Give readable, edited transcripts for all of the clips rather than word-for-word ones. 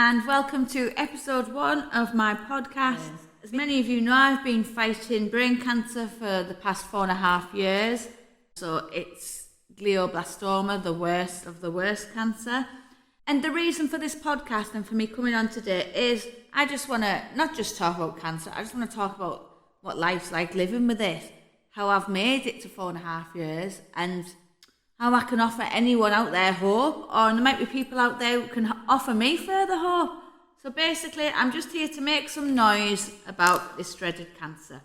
and welcome to episode 1 of my podcast. As many of you know, I've been fighting brain cancer for the past 4.5 years. So it's glioblastoma, the worst of the worst cancer. And the reason for this podcast and for me coming on today is I just want to not just talk about cancer, I just want to talk about what life's like living with it, how I've made it to 4.5 years, and how I can offer anyone out there hope, or there might be people out there who can offer me further hope. So basically, I'm just here to make some noise about this dreaded cancer.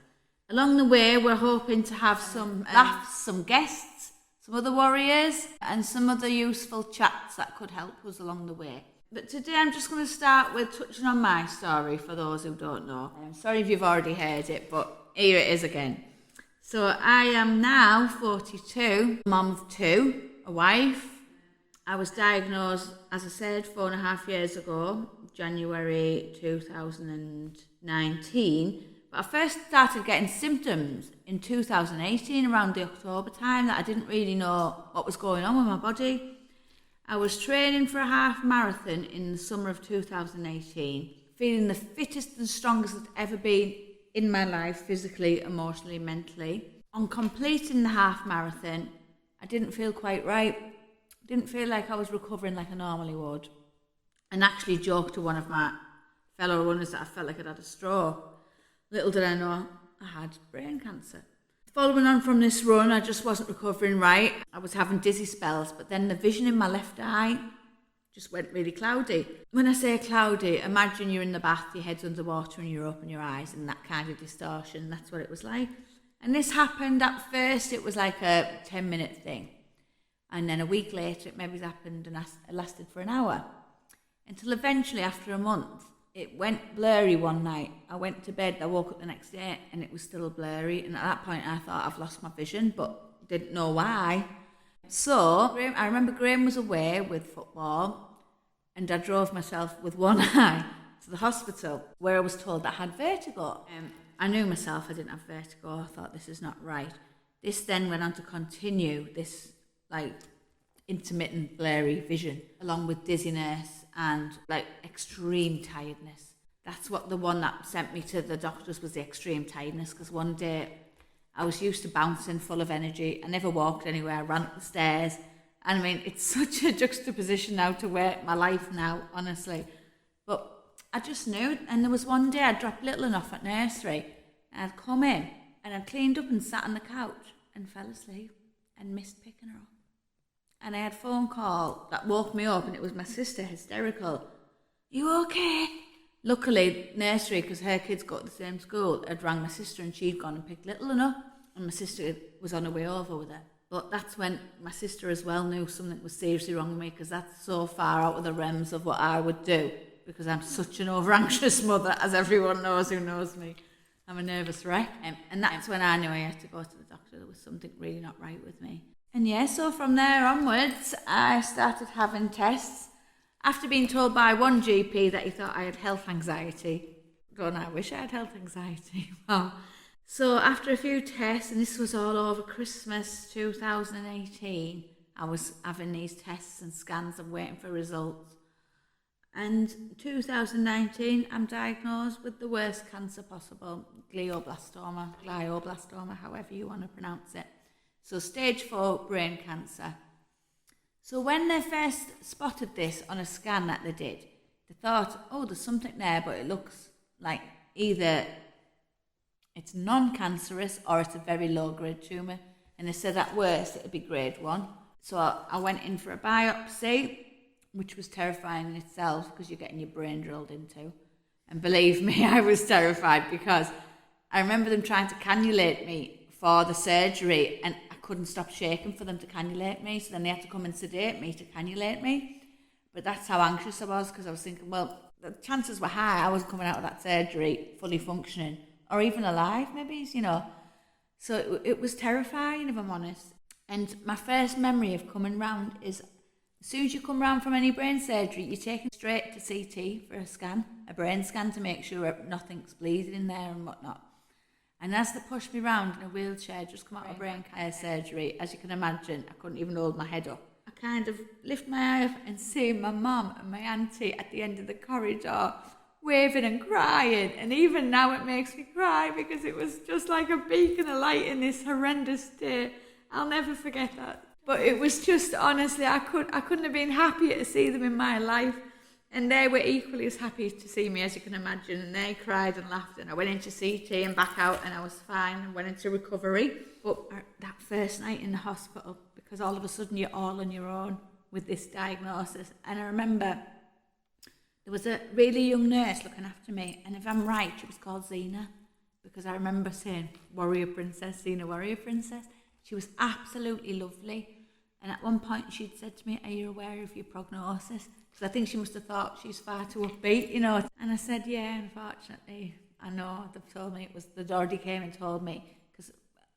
Along the way, we're hoping to have some laughs, some guests, some other warriors, and some other useful chats that could help us along the way. But today I'm just going to start with touching on my story for those who don't know. I'm sorry if you've already heard it, but here it is again. So I am now 42, mum of 2, a wife. I was diagnosed, as I said, 4.5 years ago, January 2019. But I first started getting symptoms in 2018, around the October time, that I didn't really know what was going on with my body. I was training for a half marathon in the summer of 2018, feeling the fittest and strongest I've ever been in my life, physically, emotionally, mentally. On completing the half marathon, I didn't feel quite right. Didn't feel like I was recovering like I normally would. And actually joked to one of my fellow runners that I felt like I'd had a stroke. Little did I know I had brain cancer. Following on from this run, I just wasn't recovering right. I was having dizzy spells, but then the vision in my left eye just went really cloudy. When I say cloudy, imagine you're in the bath, your head's underwater and you open your eyes, and that kind of distortion, that's what it was like. And this happened at first, it was like a 10-minute thing. And then a week later, it maybe happened and it lasted for an hour. Until eventually, after a month, it went blurry one night. I went to bed, I woke up the next day and it was still blurry. And at that point, I thought I've lost my vision, but didn't know why. So I remember Graham was away with football and I drove myself with one eye to the hospital where I was told I had vertigo. I knew myself I didn't have vertigo. I thought this is not right. This then went on to continue this like intermittent blurry vision along with dizziness and like extreme tiredness. That's what the one that sent me to the doctors was, the extreme tiredness, because one day I was used to bouncing full of energy. I never walked anywhere, I ran up the stairs. And I mean, it's such a juxtaposition now to where my life now, honestly. But I just knew. And there was one day I dropped little enough at nursery and I'd come in and I'd cleaned up and sat on the couch and fell asleep and missed picking her up. And I had a phone call that woke me up and it was my sister, hysterical. You okay? Luckily, nursery, because her kids go to the same school, had rang my sister and she'd gone and picked little one up. And my sister was on her way over with her. But that's when my sister as well knew something was seriously wrong with me, because that's so far out of the realms of what I would do, because I'm such an over-anxious mother, as everyone knows who knows me. I'm a nervous wreck. And that's when I knew I had to go to the doctor. There was something really not right with me. And yeah, so from there onwards, I started having tests. After being told by one GP that he thought I had health anxiety. God, I wish I had health anxiety. Wow. So after a few tests, and this was all over Christmas 2018, I was having these tests and scans and waiting for results. And 2019, I'm diagnosed with the worst cancer possible, glioblastoma, however you want to pronounce it. So stage 4 brain cancer. So when they first spotted this on a scan that they did, they thought, oh, there's something there, but it looks like either it's non-cancerous or it's a very low-grade tumour. And they said at worst it would be grade 1. So I went in for a biopsy, which was terrifying in itself because you're getting your brain drilled into. And believe me, I was terrified because I remember them trying to cannulate me for the surgery and I couldn't stop shaking for them to cannulate me. So then they had to come and sedate me to cannulate me. But that's how anxious I was, because I was thinking, well, the chances were high I was coming out of that surgery fully functioning or even alive, maybe, you know. So it was terrifying, if I'm honest. And my first memory of coming round is, as soon as you come round from any brain surgery, you're taken straight to CT for a scan, a brain scan, to make sure nothing's bleeding in there and whatnot. And as they pushed me round in a wheelchair, just come out of brain surgery, as you can imagine, I couldn't even hold my head up. I kind of lift my eye up and see my mum and my auntie at the end of the corridor waving and crying. And even now it makes me cry because it was just like a beacon of light in this horrendous day. I'll never forget that. But it was just, honestly, I couldn't have been happier to see them in my life. And they were equally as happy to see me, as you can imagine. And they cried and laughed. And I went into CT and back out, and I was fine and went into recovery. But that first night in the hospital, because all of a sudden you're all on your own with this diagnosis. And I remember there was a really young nurse looking after me. And if I'm right, she was called Xena. Because I remember saying, Warrior Princess, Xena Warrior Princess. She was absolutely lovely. And at one point she'd said to me, are you aware of your prognosis? Because I think she must have thought she's far too upbeat, you know. And I said, yeah, unfortunately, I know. They've told me it was, the already came and told me, because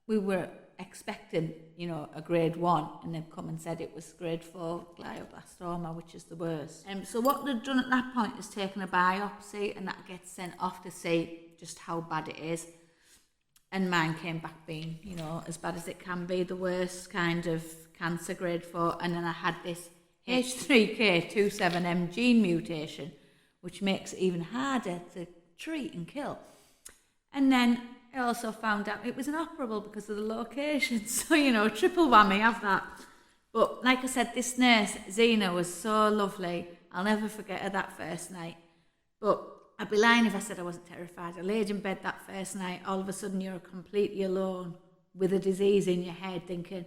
we were expecting, you know, a grade 1, and they've come and said it was grade 4 glioblastoma, which is the worst. So what they've done at that point is taken a biopsy, and that gets sent off to see just how bad it is. And mine came back being, you know, as bad as it can be, the worst kind of cancer, grade 4. And then I had this H3K27M gene mutation, which makes it even harder to treat and kill. And then I also found out it was inoperable because of the location. So, you know, triple whammy, have that. But like I said, this nurse, Xena, was so lovely. I'll never forget her that first night. But I'd be lying if I said I wasn't terrified. I laid in bed that first night. All of a sudden, you're completely alone with a disease in your head, thinking,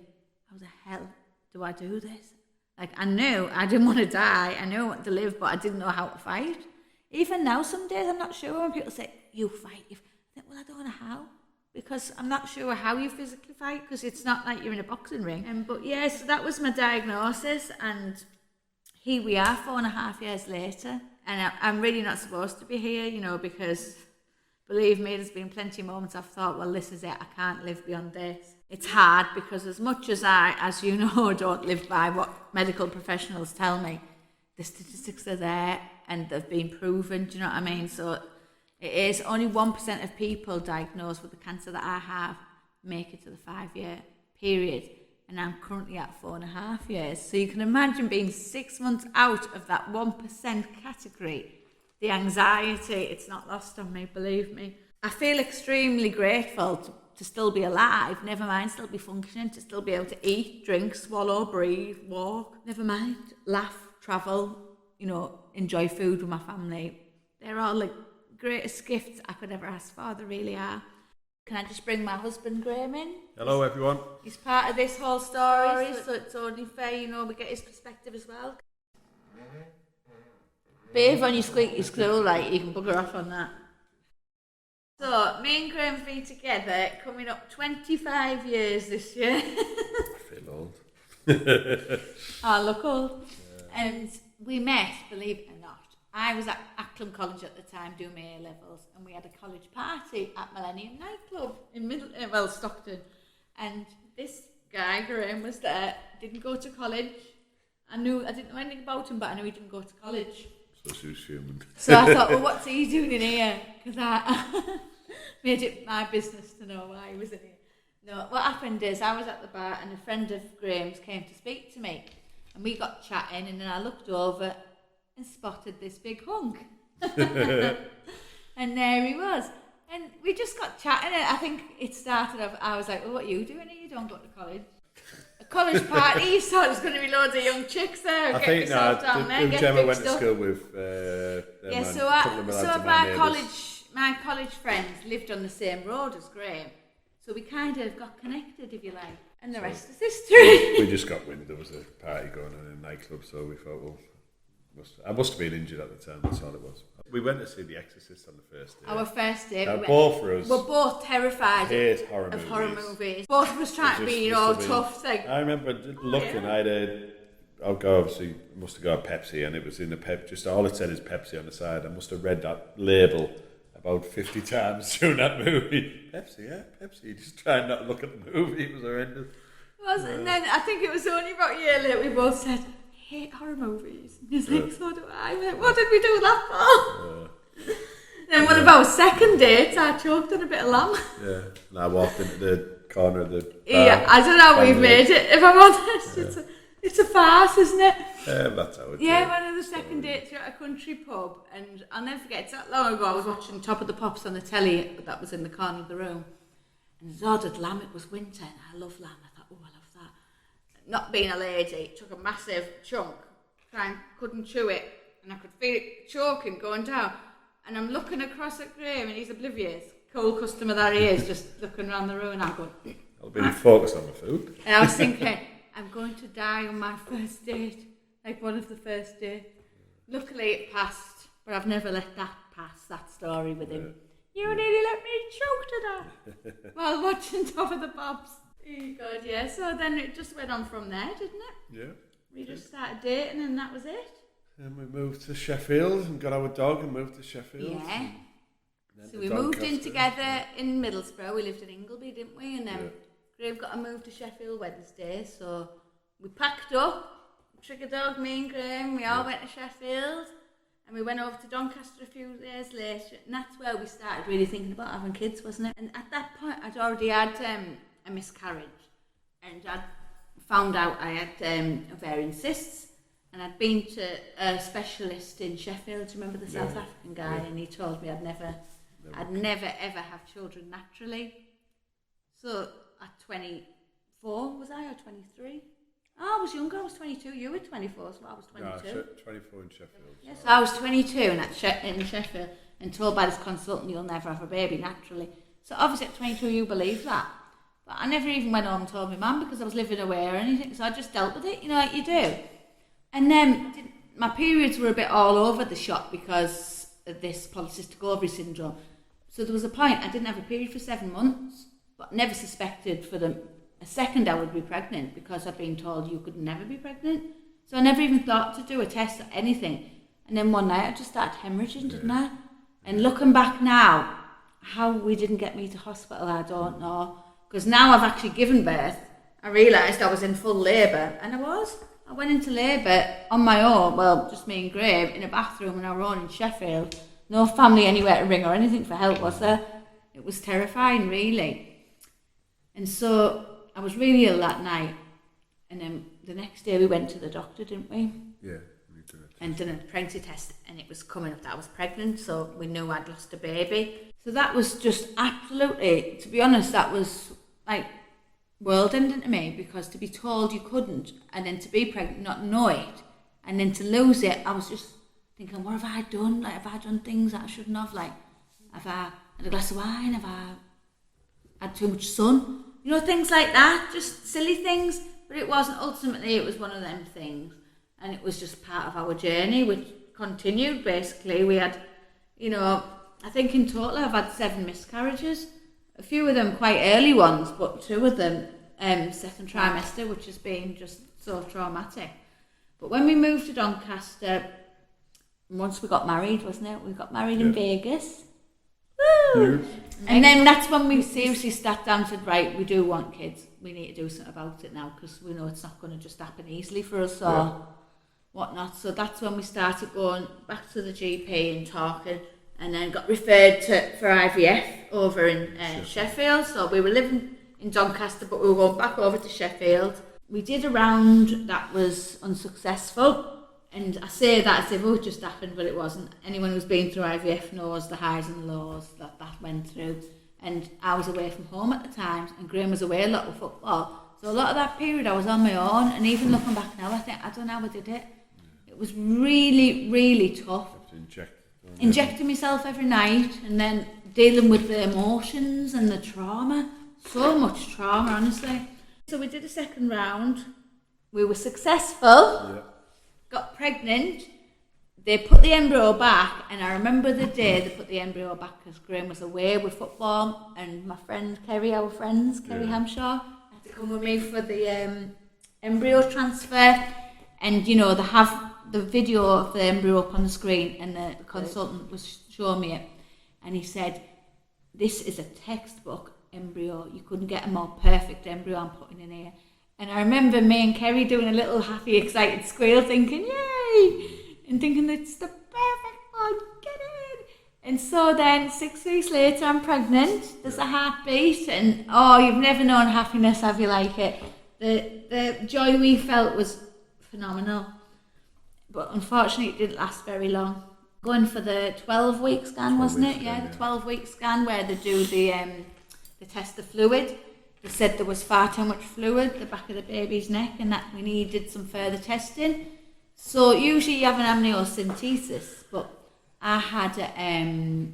how the hell do I do this? Like, I knew I didn't want to die. I knew I wanted to live, but I didn't know how to fight. Even now, some days, I'm not sure when people say, you fight. I think, well, I don't know how. Because I'm not sure how you physically fight, because it's not like you're in a boxing ring. But yeah, so that was my diagnosis. And here we are, 4.5 years later. And I'm really not supposed to be here, you know, because believe me, there's been plenty of moments I've thought, well, this is it. I can't live beyond this. It's hard because as much as I, as you know, don't live by what medical professionals tell me, the statistics are there and they've been proven, do you know what I mean? So it is only 1% of people diagnosed with the cancer that I have make it to the 5-year period. And I'm currently at 4.5 years. So you can imagine being 6 months out of that 1% category. The anxiety, it's not lost on me, believe me. I feel extremely grateful to still be alive, never mind still be functioning, to still be able to eat, drink, swallow, breathe, walk, never mind, laugh, travel, you know, enjoy food with my family. They're all the greatest gifts I could ever ask for, they really are. Can I just bring my husband Graham in? Hello everyone. He's part of this whole story, so it's only fair, you know, we get his perspective as well. Behave on your squeaky stool, like, you can bugger off on that. So, me and Graham have been together, coming up 25 years this year. I feel old. I look old. Yeah. And we met, believe it or not. I was at Acklam College at the time doing my A-levels, and we had a college party at Millennium Nightclub in Stockton. And this guy, Graham, was there, didn't go to college. I didn't know anything about him, but I knew he didn't go to college. So she's human. So I thought, well, what's he doing in here? Because I made it my business to know why he was in here. No, what happened is I was at the bar and a friend of Graham's came to speak to me. And we got chatting, and then I looked over and spotted this big hunk. And there he was. And we just got chatting, and I think it started off, I was like, well, what are you doing here? You don't go to college. A college party, you thought there was going to be loads of young chicks there. I think Gemma went to school with my college friends lived on the same road as Graham. So we kind of got connected, if you like. And the rest is history. We just got wind there was a party going on in a nightclub, so we thought, well, I must have been injured at the time, that's all it was. We went to see The Exorcist on the first day. Our first day. Both of us. We're both terrified of horror movies. Both of us trying to be, tough. Like, I remember looking, obviously must have got a Pepsi, and it was in the just all it said is Pepsi on the side. I must have read that label about 50 times during that movie. Pepsi, yeah, Pepsi. Just trying not to look at the movie, it was horrendous. And then I think it was only about a year later we both said, hate horror movies. And he's like, so do I. Like, what did we do that for? Then what about second date? I choked on a bit of lamb. Yeah, and I walked into the corner of the bar. Yeah, I don't know how we've made it, if I'm honest. Yeah. It's a farce, isn't it? That's how it Yeah, one of the second dates at a country pub, and I'll never forget, it's that long ago, I was watching Top of the Pops on the telly that was in the corner of the room, and there's ordered lamb, it was winter, and I love lamb, I thought, oh, I love that. Not being a lady, took a massive chunk, couldn't chew it, and I could feel it choking, going down, and I'm looking across at Graham, and he's oblivious, cool customer that he is, just looking around the room, and I'm going, I'll be focused on the food. and I was thinking, I'm going to die on my first date, like one of the first dates. Luckily it passed, but I've never let that pass, that story with him. You nearly let me choke to death while watching Top of the Pops. Oh God, yeah. So then it just went on from there, didn't it? Yeah. We just started dating and that was it. And we moved to Sheffield and got our dog and moved to Sheffield. Yeah. And So we moved in together in Middlesbrough. We lived in Ingleby, didn't we? And then Graham got a move to Sheffield Wednesday. So we packed up, Trigger Dog, me and Graham. We all went to Sheffield. And we went over to Doncaster a few days later. And that's where we started really thinking about having kids, wasn't it? And at that point, I'd already had a miscarriage. And I'd found out I had ovarian cysts. And I'd been to a specialist in Sheffield. Do you remember the South African guy? Yeah. And he told me I'd never ever have children naturally. So at 24, was I, or 23? Oh, I was younger, I was 22. You were 24, so I was 22. No, 24 in Sheffield. Yes, so I was 22 and in Sheffield and told by this consultant you'll never have a baby naturally. So obviously at 22 you believe that. But I never even went home and told my mum because I was living away or anything, so I just dealt with it, you know, like you do. And then my periods were a bit all over the shop because of this polycystic ovary syndrome. So there was a point I didn't have a period for 7 months, but never suspected for a second I would be pregnant because I'd been told you could never be pregnant. So I never even thought to do a test or anything. And then one night I just started hemorrhaging, didn't I? And looking back now, how we didn't get me to hospital, I don't know. Because now I've actually given birth, I realised I was in full labour, and I was. I went into labour on my own, well, just me and Graham, in a bathroom on our own in Sheffield. No family anywhere to ring or anything for help, was there? It was terrifying, really. And so I was really ill that night. And then the next day we went to the doctor, didn't we? Yeah, we did it. And done a pregnancy test, and it was coming up that I was pregnant, so we knew I'd lost a baby. So that was just absolutely, to be honest, that was like world ending to me, because to be told you couldn't, and then to be pregnant, not know it, and then to lose it, I was just thinking, what have I done? Like, have I done things that I shouldn't have? Like, have I had a glass of wine? Have I had too much sun? You know, things like that, just silly things. But it wasn't. Ultimately, it was one of them things. And it was just part of our journey, which continued, basically. We had, you know, I think in total I've had 7 miscarriages. A few of them quite early ones, but 2 of them second trimester, which has been just so traumatic. But when we moved to Doncaster, once we got married, wasn't it? We got married in Vegas. Woo! Yes. And then that's when we seriously sat down and said, right, we do want kids. We need to do something about it now, because we know it's not going to just happen easily for us or whatnot. So that's when we started going back to the GP and talking, and then got referred for IVF over in Sheffield. So we were living in Doncaster, but we were going back over to Sheffield. We did a round that was unsuccessful. And I say that as if it just happened, but it wasn't. Anyone who's been through IVF knows the highs and the lows that went through. And I was away from home at the time, and Graham was away a lot with football. So a lot of that period I was on my own, and even looking back now, I think, I don't know how I did it. It was really, really tough. Injecting myself every night, and then dealing with the emotions and the trauma. So much trauma, honestly. So we did a second round. We were successful. Yeah. Got pregnant. They put the embryo back, and I remember the day they put the embryo back because Graham was away with football, and my friend Kerry, Kerry Hampshire, had to come with me for the embryo transfer. And you know, they have the video of the embryo up on the screen, and the consultant was showing me it, and he said, this is a textbook embryo. You couldn't get a more perfect embryo I'm putting in here. And I remember me and Kerry doing a little happy, excited squeal, thinking, yay! And thinking, it's the perfect one, get in! And so then 6 weeks later, I'm pregnant. There's a heartbeat, and oh, you've never known happiness, have you, like it? The joy we felt was phenomenal. But unfortunately, it didn't last very long. Going for the 12-week scan, wasn't it? Yeah, the 12-week scan where they do they test the fluid. They said there was far too much fluid at the back of the baby's neck and that we needed some further testing. So usually you have an amniocentesis, but I had remember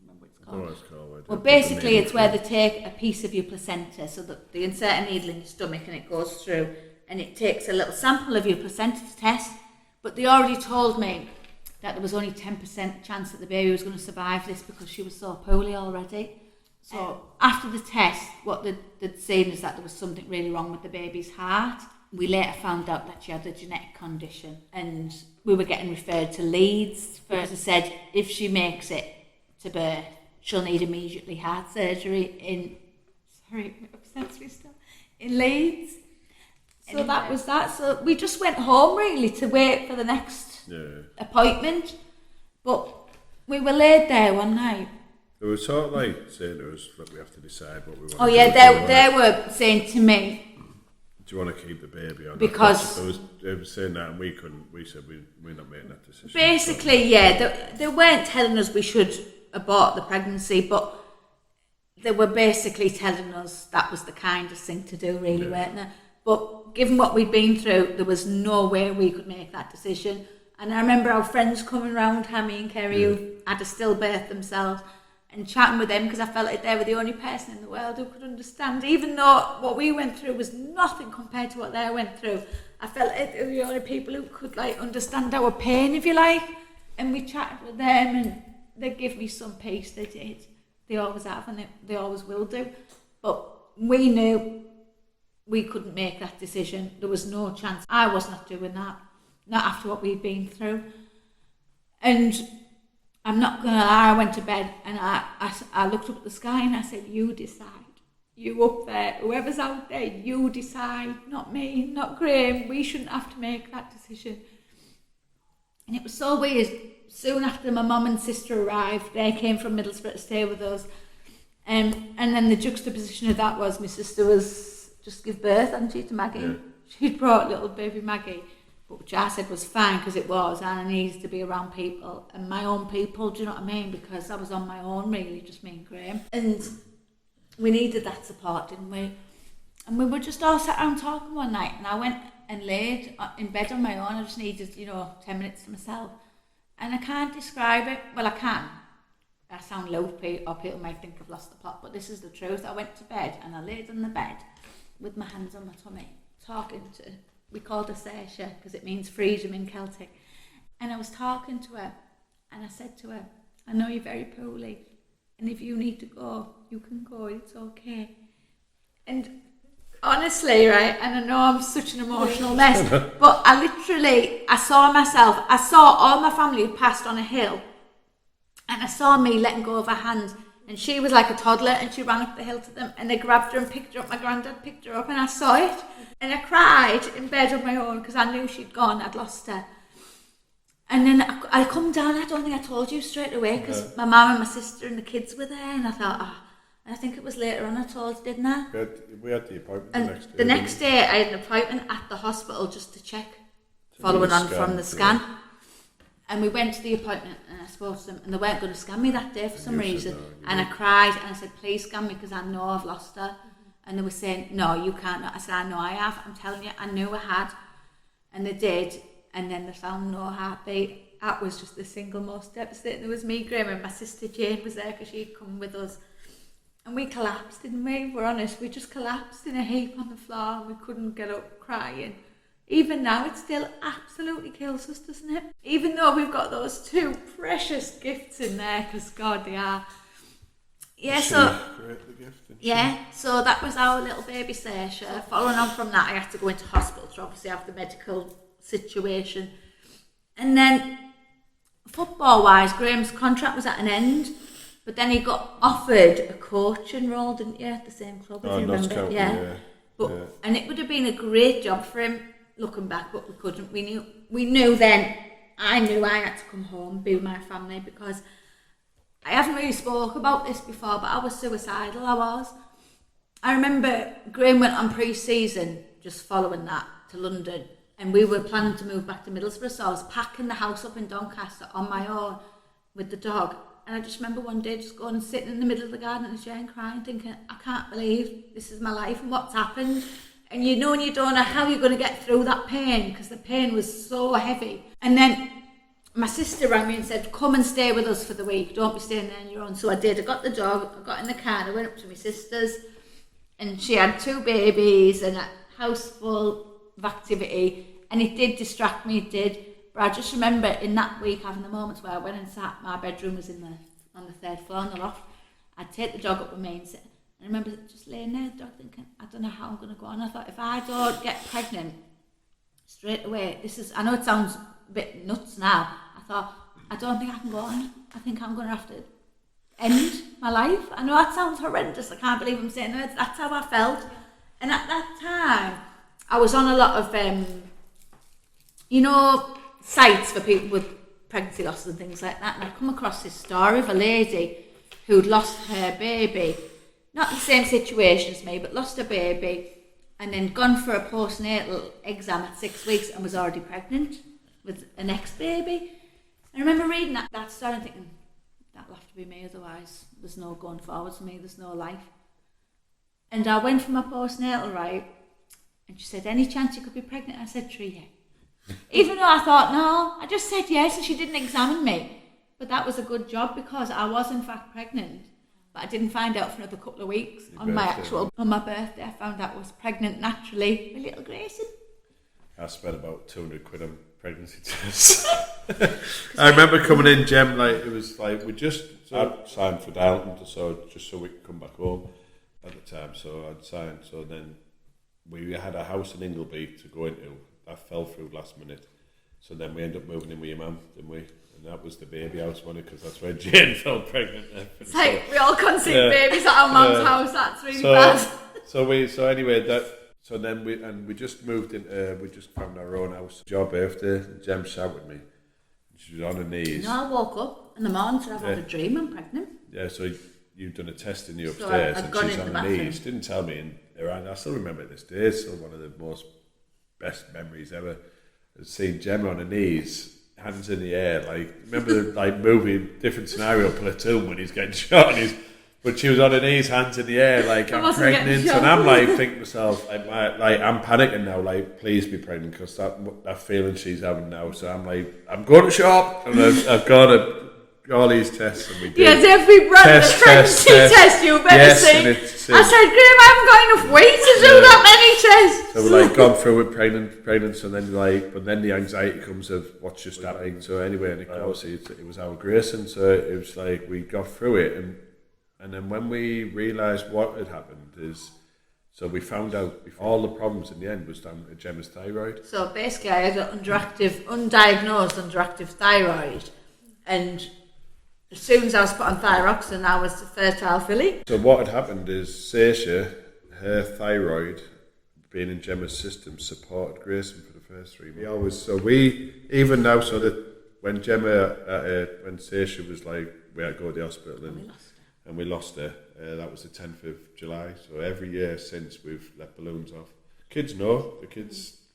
what it's called. Oh, it's called. Well, basically, it's where they take a piece of your placenta, so that they insert a needle in your stomach and it goes through, and it takes a little sample of your placenta to test. But they already told me that there was only 10% chance that the baby was going to survive this because she was so poorly already. So after the test, what they'd seen is that there was something really wrong with the baby's heart. We later found out that she had a genetic condition, and we were getting referred to Leeds. First, they said if she makes it to birth, she'll need immediately heart surgery in Leeds. So that was that. So we just went home really to wait for the next appointment. But we were laid there one night. They were sort of like saying to us, look, we have to decide what we want Oh to yeah, do. they were saying to me, do you want to keep the baby or not? Because they were saying that and we couldn't. We said we're not making that decision. basically, yeah, they weren't telling us we should abort the pregnancy, but they were basically telling us that was the kindest thing to do, really, weren't they? But given what we'd been through, there was no way we could make that decision. And I remember our friends coming round, Hammy and Kerry, who had a stillbirth themselves, and chatting with them because I felt like they were the only person in the world who could understand. Even though what we went through was nothing compared to what they went through, I felt like they were the only people who could understand our pain, if you like. And we chatted with them, and they give me some peace. They did. They always have, and they always will do. But we knew we couldn't make that decision. There was no chance. I was not doing that. Not after what we'd been through. And I'm not going to lie, I went to bed and I looked up at the sky and I said, you decide. You up there, whoever's out there, you decide. Not me, not Graham. We shouldn't have to make that decision. And it was so weird. Soon after my mum and sister arrived, they came from Middlesbrough to stay with us. And then the juxtaposition of that was my sister was just give birth, hadn't she, to Maggie? Yeah. She'd brought little baby Maggie. Which I said was fine because it was, and I needed to be around people and my own people, do you know what I mean? Because I was on my own really, just me and Graham. And we needed that support, didn't we? And we were just all sat around talking one night and I went and laid in bed on my own. I just needed, 10 minutes to myself. And I can't describe it. Well, I can. I sound loopy or people might think I've lost the plot, but this is the truth. I went to bed and I laid on the bed with my hands on my tummy, talking to... We called her Saoirse because it means freedom in Celtic. And I was talking to her and I said to her, I know you're very poorly and if you need to go, you can go, it's okay. And honestly, right, and I know I'm such an emotional mess, but I saw all my family had passed on a hill and I saw me letting go of her hand. And she was like a toddler and she ran up the hill to them and they grabbed her and picked her up. My granddad picked her up and I saw it. And I cried in bed on my own because I knew she'd gone, I'd lost her. And then I come down, I don't think I told you straight away because my mum and my sister and the kids were there and I thought, and I think it was later on I told you, didn't I? We had the appointment and the next day. The next day I had an appointment at the hospital just to check, following on from the scan. Yeah. And we went to the appointment and I spoke to them and they weren't going to scan me that day for some reason. And I cried and I said, please scan me because I know I've lost her. And they were saying, no, you can't. I said, I know I have. I'm telling you, I knew I had. And they did. And then they found no heartbeat. That was just the single most devastating. There was me, Graham, and my sister Jane was there because she'd come with us. And we collapsed, didn't we? We're honest. We just collapsed in a heap on the floor and we couldn't get up crying. Even now, it still absolutely kills us, doesn't it? Even though we've got those two precious gifts in there, because God, they are. Yeah, so that was our little baby Saoirse. Following on from that, I had to go into hospital to obviously have the medical situation. And then, football-wise, Graham's contract was at an end, but then he got offered a coaching role, didn't you, at the same club, if you remember? County, yeah. And it would have been a great job for him. Looking back, but we couldn't. We knew then. I knew I had to come home, be with my family because I haven't really spoke about this before, but I was suicidal. I remember Graham went on pre-season just following that to London, And we were planning to move back to Middlesbrough, so I was packing the house up in Doncaster on my own with the dog. And I just remember one day just going and sitting in the middle of the garden in the chair and crying, thinking, I can't believe this is my life and what's happened. And you know, and you don't know how you're going to get through that pain, because the pain was so heavy. And then my sister rang me and said, come and stay with us for the week, don't be staying there on your own. So I did. I got the dog, I got in the car and I went up to my sister's, and she had 2 babies and a house full of activity, and it did distract me, it did. But I just remember in that week having the moments where I went and sat, my bedroom was on the 3rd floor in the loft. I'd take the dog up with me and sit, and I remember just laying there, the dog, thinking, I don't know how I'm going to go on. I thought, if I don't get pregnant straight away, I know it sounds a bit nuts now, I thought, I don't think I can go on. I think I'm going to have to end my life. I know that sounds horrendous, I can't believe I'm saying that. That's how I felt. And at that time, I was on a lot of, sites for people with pregnancy losses and things like that. And I'd come across this story of a lady who'd lost her baby. Not the same situation as me, but lost her baby and then gone for a postnatal exam at 6 weeks and was already pregnant with a next baby. I remember reading that story and thinking, that'll have to be me, otherwise there's no going forward for me, there's no life. And I went for my postnatal, right, and she said, any chance you could be pregnant? I said, 3, yeah. Even though I thought, no, I just said yes, and she didn't examine me. But that was a good job, because I was in fact pregnant, but I didn't find out for another couple of weeks. On my birthday, I found out I was pregnant naturally with little Grayson. I spent about 200 quid on pregnancy tests. I remember coming in, Jem, it was I'd signed for Darlington, just so we could come back home at the time. So I'd signed. So then we had a house in Ingleby to go into. That fell through last minute. So then we ended up moving in with your mum, didn't we? And that was the baby house money, because that's where Jane fell pregnant. It's like we all conceive babies at our mum's house. That's really bad. So then we just moved in. We just found our own house. Your birthday, Jem shouted me. She was on her knees. I woke up in the morning and I've had a dream I'm pregnant. Yeah, so you've done a test in the upstairs, so and she's on her knees. Didn't tell me, and I still remember this day. It's still one of the best memories ever. Seeing Jem on her knees, hands in the air, remember the movie, different scenario, Platoon, when he's getting shot, but she was on her knees, hands in the air, I'm pregnant, and I'm thinking to myself, I'm panicking now, please be pregnant, because that feeling she's having now. So I'm going to shop, and I've got all these tests, and we did. Yes, every brother pregnancy test you better see. I said, Graham, I haven't got enough weight to do that many tests. So we're gone through with pregnant, and then but then the anxiety comes of what's just happening. So anyway, and it was our Grayson, so it was we got through it, and then when we realised what had happened so we found out all the problems in the end was down to Gemma's thyroid. So basically, I had an undiagnosed underactive thyroid, and as soon as I was put on thyroxine, I was fertile filly. So what had happened is Saoirse, her thyroid being in Gemma's system, supported Grayson for the first 3 months. Even now, so that when when Saoirse was we had to go to the hospital and we lost her, that was the 10th of July. So every year since, we've let balloons off. Kids know,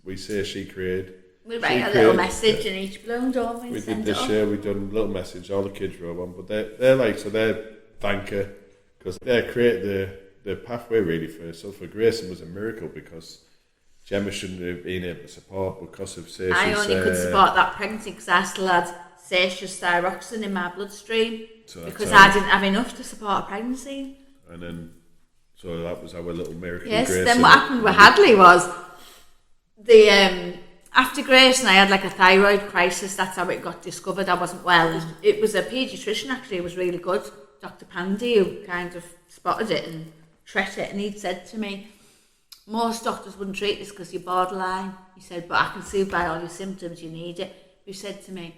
we say she created. We write a little message in each balloon, don't we? We did this year, we've done a little message, all the kids wrote one, but they're thank her, because they created the pathway really for Grayson was a miracle, because Gemma shouldn't have been able to support because of Saoirse's. I only could support that pregnancy because I still had Saoirse's thyroxine in my bloodstream, because I didn't have enough to support a pregnancy. And then, so that was our little miracle. Yes, Grayson. then what happened with Hadley was after Grayson, I had a thyroid crisis. That's how it got discovered. I wasn't well. It was a paediatrician, actually. It was really good. Dr. Pandy, who kind of spotted it and treated it. And he'd said to me, most doctors wouldn't treat this because you're borderline. He said, but I can see by all your symptoms you need it. He said to me,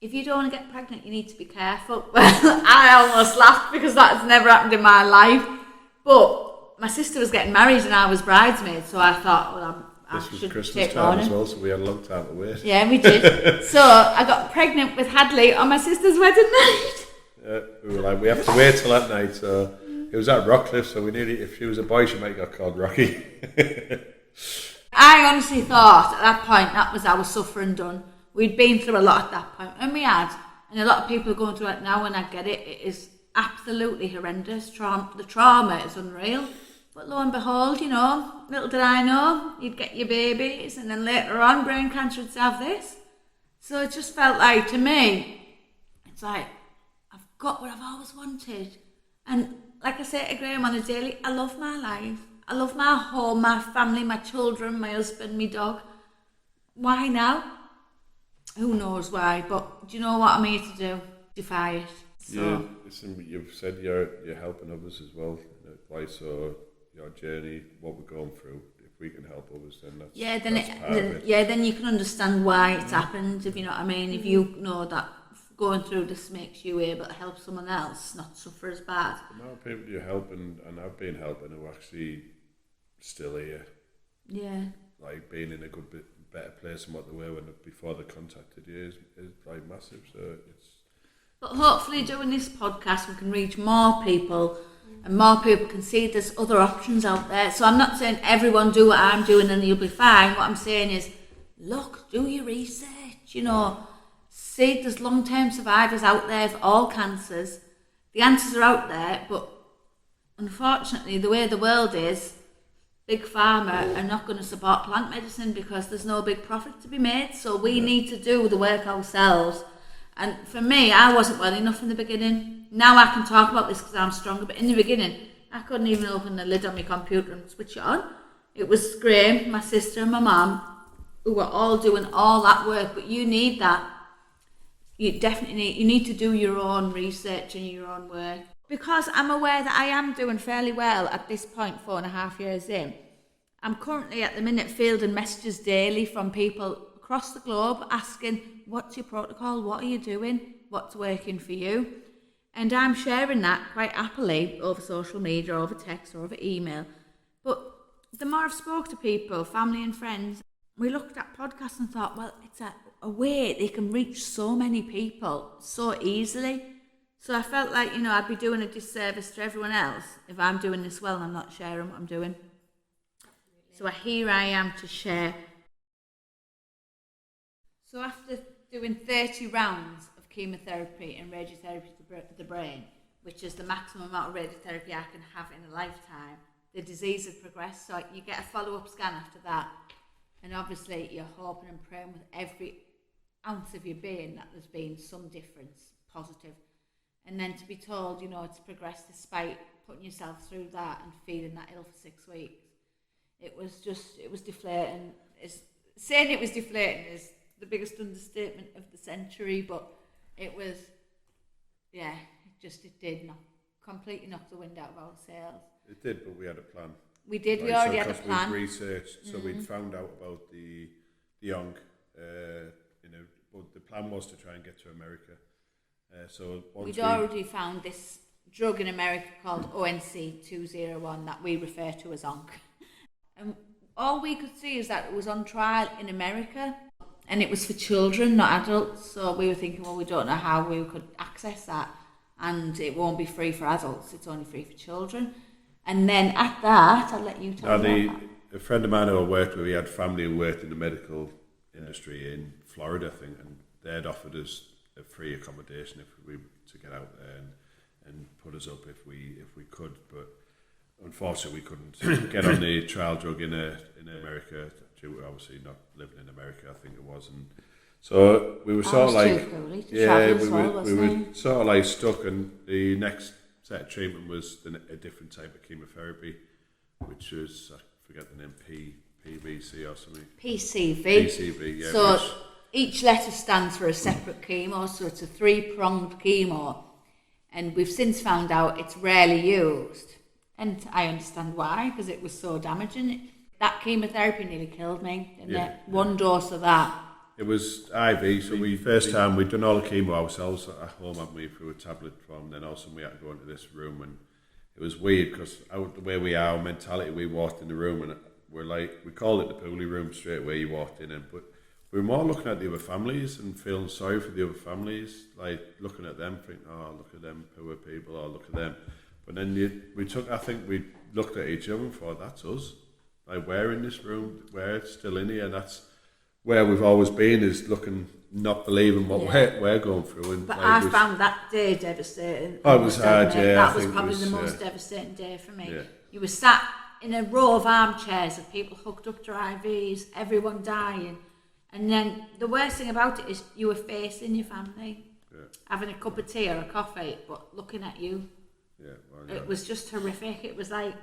if you don't want to get pregnant, you need to be careful. Well, I almost laughed because that's never happened in my life. But my sister was getting married and I was bridesmaid. So I thought, this was Christmas time as well, so we had a long time to wait. Yeah, we did. So I got pregnant with Hadley on my sister's wedding night. Yeah, we were we have to wait till that night. So it was at Rockcliffe, so we knew if she was a boy, she might have got called Rocky. I honestly thought at that point that was our suffering done. We'd been through a lot at that point, and we had. And a lot of people are going through it now, and I get it. It is absolutely horrendous. The trauma is unreal. But lo and behold, you know, little did I know, you'd get your babies, and then later on, brain cancer would have this. So it just felt like, to me, it's like, I've got what I've always wanted. And like I say to Graham on a daily, I love my life. I love my home, my family, my children, my husband, my dog. Why now? Who knows why, but do you know what I'm here to do? Defy it. So. Yeah, listen, you've said you're helping others as well. Why so your journey, what we're going through, if we can help others, then that's part of it. Yeah, then you can understand why it's happened, if you know what I mean. If you know that going through this makes you able to help someone else not suffer as bad. The amount of people you help, and I've been helping, who actually still here. Yeah. Like being in a good bit better place than what they were before they contacted you is like massive. So it's. But hopefully, doing this podcast, we can reach more people, and more people can see there's other options out there. So I'm not saying everyone do what I'm doing and you'll be fine. What I'm saying is, look, do your research. You know, see there's long-term survivors out there for all cancers. The answers are out there, but unfortunately, the way the world is, Big Pharma are not going to support plant medicine because there's no big profit to be made. So we need to do the work ourselves. And for me, I wasn't well enough in the beginning. Now I can talk about this because I'm stronger. But in the beginning, I couldn't even open the lid on my computer and switch it on. It was Graham, my sister and my mum, who were all doing all that work. But you need that. You definitely need to do your own research and your own work. Because I'm aware that I am doing fairly well at this point, 4.5 years in. I'm currently at the minute fielding messages daily from people across the globe asking, what's your protocol? What are you doing? What's working for you? And I'm sharing that quite happily over social media, over text, or over email. But the more I've spoke to people, family and friends, we looked at podcasts and thought, well, it's a way they can reach so many people so easily. So I felt like, you know, I'd be doing a disservice to everyone else if I'm doing this well and I'm not sharing what I'm doing. So here I am to share. So after doing 30 rounds of chemotherapy and radiotherapy to the brain, which is the maximum amount of radiotherapy I can have in a lifetime, the disease had progressed. So you get a follow-up scan after that. And obviously you're hoping and praying with every ounce of your being that there's been some difference, positive. And then to be told, you know, it's progressed despite putting yourself through that and feeling that ill for 6 weeks. It was deflating. Saying it was deflating is the biggest understatement of the century, but it was, yeah, it did completely knock the wind out of our sails. It did, but we had a plan. We did, we already had a plan. We'd researched, so we'd found out about the young, but the plan was to try and get to America. We'd already found this drug in America called ONC201 that we refer to as ONC. And all we could see is that it was on trial in America and it was for children, not adults. So we were thinking, well, we don't know how we could access that, and it won't be free for adults, it's only free for children. And then at that, I'll let you tell me about that. A friend of mine who I worked with, he had family who worked in the medical industry in Florida, I think, and they'd offered us a free accommodation if we to get out there and put us up if we could, but unfortunately we couldn't get on the trial drug in America due to obviously not living in America, I think it was, and so we were sort of like we were sort of like stuck, and the next set of treatment was a different type of chemotherapy, which was, I forget the name, PVC or something. PCV. Yeah. So each letter stands for a separate chemo, so it's a 3-pronged chemo. And we've since found out it's rarely used. And I understand why, because it was so damaging. That chemotherapy nearly killed me. And one dose of that. It was IV, so first time we'd done all the chemo ourselves at home, hadn't we, through a tablet form. Then also we had to go into this room, and it was weird because out the way we are, our mentality, we walked in the room and we called it the Pooley room straight away. You walked in, but we were more looking at the other families and feeling sorry for the other families, like looking at them, thinking, oh, look at them poor people, or look at them. But then we looked at each other and thought, that's us. like, we're in this room, we're still in here. That's where we've always been, is looking, not believing what we're going through. And But like, I found that day devastating. Oh, it was hard, yeah. That I was think probably it was, the most devastating day for me. Yeah. You were sat in a row of armchairs of people hooked up to IVs, everyone dying. And then the worst thing about it is you were facing your family, having a cup of tea or a coffee, but looking at you. Yeah, well, It was just horrific. It was like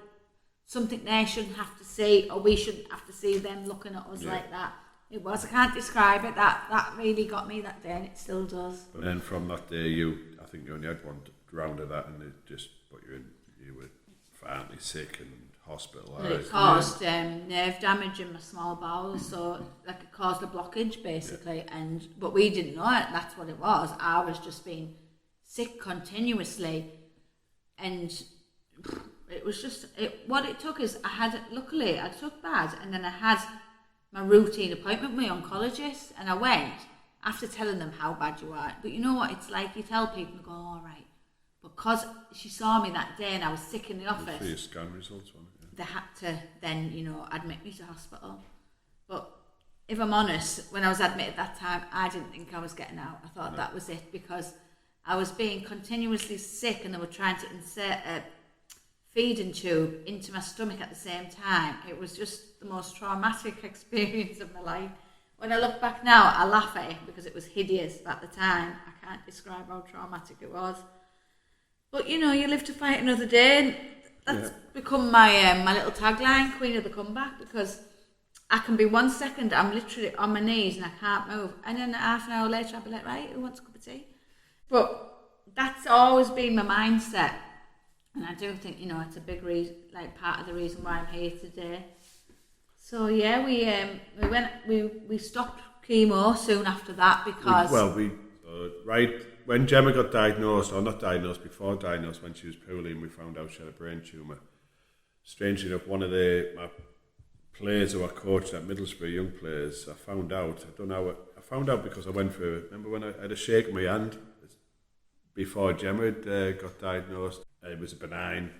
something they shouldn't have to see, or we shouldn't have to see them looking at us like that. It was. I can't describe it. That really got me that day, and it still does. And then from that day, I think you only had one round of that, and it just put you in. You were violently sick and hospitalised. It caused nerve damage in my small bowel, so like it caused a blockage basically. But we didn't know it. That's what it was. I was just being sick continuously, and it was just what it took is luckily I took bad, and then I had my routine appointment with my oncologist, and I went after telling them how bad you are. But you know what it's like, you tell people, and go, all right, because she saw me that day and I was sick in the office. For your scan results, wasn't it? They had to then, admit me to hospital. But if I'm honest, when I was admitted that time, I didn't think I was getting out. I thought that was it, because I was being continuously sick and they were trying to insert a feeding tube into my stomach at the same time. It was just the most traumatic experience of my life. When I look back now, I laugh at it because it was hideous, but at the time, I can't describe how traumatic it was. But you live to fight another day, and that's become my my little tagline, Queen of the Comeback, because I can be 1 second, I'm literally on my knees and I can't move, and then half an hour later I'll be like, right, who wants a cup of tea? But that's always been my mindset, and I do think it's a big reason, like part of the reason why I'm here today. So yeah, we stopped chemo soon after that because when Gemma got diagnosed, or not diagnosed, before diagnosed, when she was poorly, and we found out she had a brain tumour. Strangely enough, one of my players who I coached at Middlesbrough, young players, I found out because I went through, remember when I had a shake in my hand before Gemma got diagnosed? It was a benign,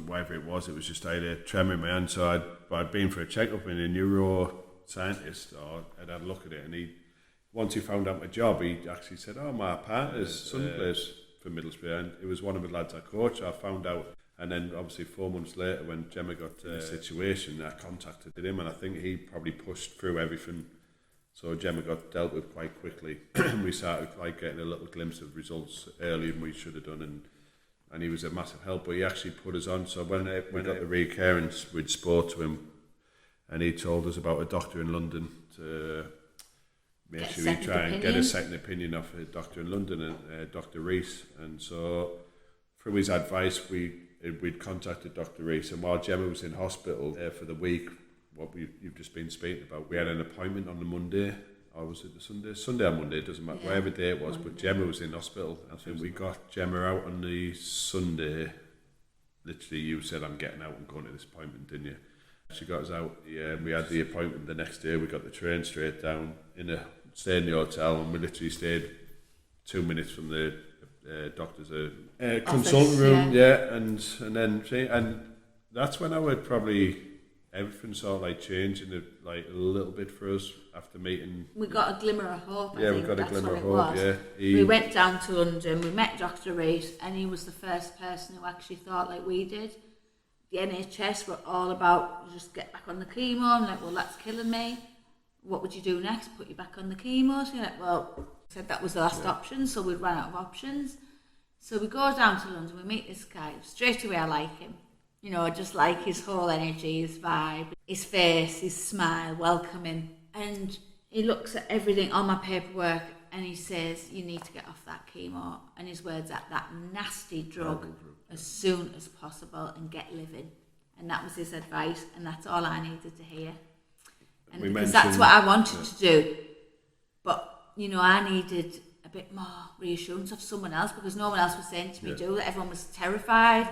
whatever it was just I had a tremor in my hand, so I'd been for a checkup, and a neuroscientist had had a look at it, and once he found out my job, he actually said, oh, my partner's son plays for Middlesbrough, and it was one of the lads I coached. I found out, and then obviously 4 months later, when Gemma got in a situation, I contacted him, and I think he probably pushed through everything, so Gemma got dealt with quite quickly. We started getting a little glimpse of results earlier than we should have done, and he was a massive help, but he actually put us on. So when we got the recurrence, we'd spoke to him, and he told us about a doctor in London to make sure we try and get a second opinion of a doctor in London, Dr. Rees. And so through his advice, we'd contacted Dr. Rees, and while Gemma was in hospital for the week, what you've just been speaking about, we had an appointment on the Monday, or was it the Sunday? Sunday or Monday, it doesn't matter, whatever day it was, Monday. But Gemma was in hospital. I think we got Gemma out on the Sunday. Literally, you said, I'm getting out and going to this appointment, didn't you? She got us out, and we had the appointment the next day. We got the train straight down, stayed in the hotel, and we literally stayed 2 minutes from the doctor's consultant room, and that's when I would probably, everything sort of changing a little bit for us after meeting. We got a glimmer of hope. We got a glimmer of hope. We went down to London. We met Dr. Rees, and he was the first person who actually thought like we did. The NHS were all about just get back on the chemo. I'm like, well, that's killing me. What would you do next? Put you back on the chemo? So you're like, well, said that was the last option, so we'd run out of options. So we go down to London. We meet this guy. Straight away, I like him. Just like his whole energy, his vibe, his face, his smile, welcoming. And he looks at everything on my paperwork and he says, you need to get off that chemo. And his words are, that nasty drug as soon as possible and get living. And that was his advice, and that's all I needed to hear. And because that's what I wanted to do. But, I needed a bit more reassurance of someone else, because no one else was saying to me, do that. Everyone was terrified.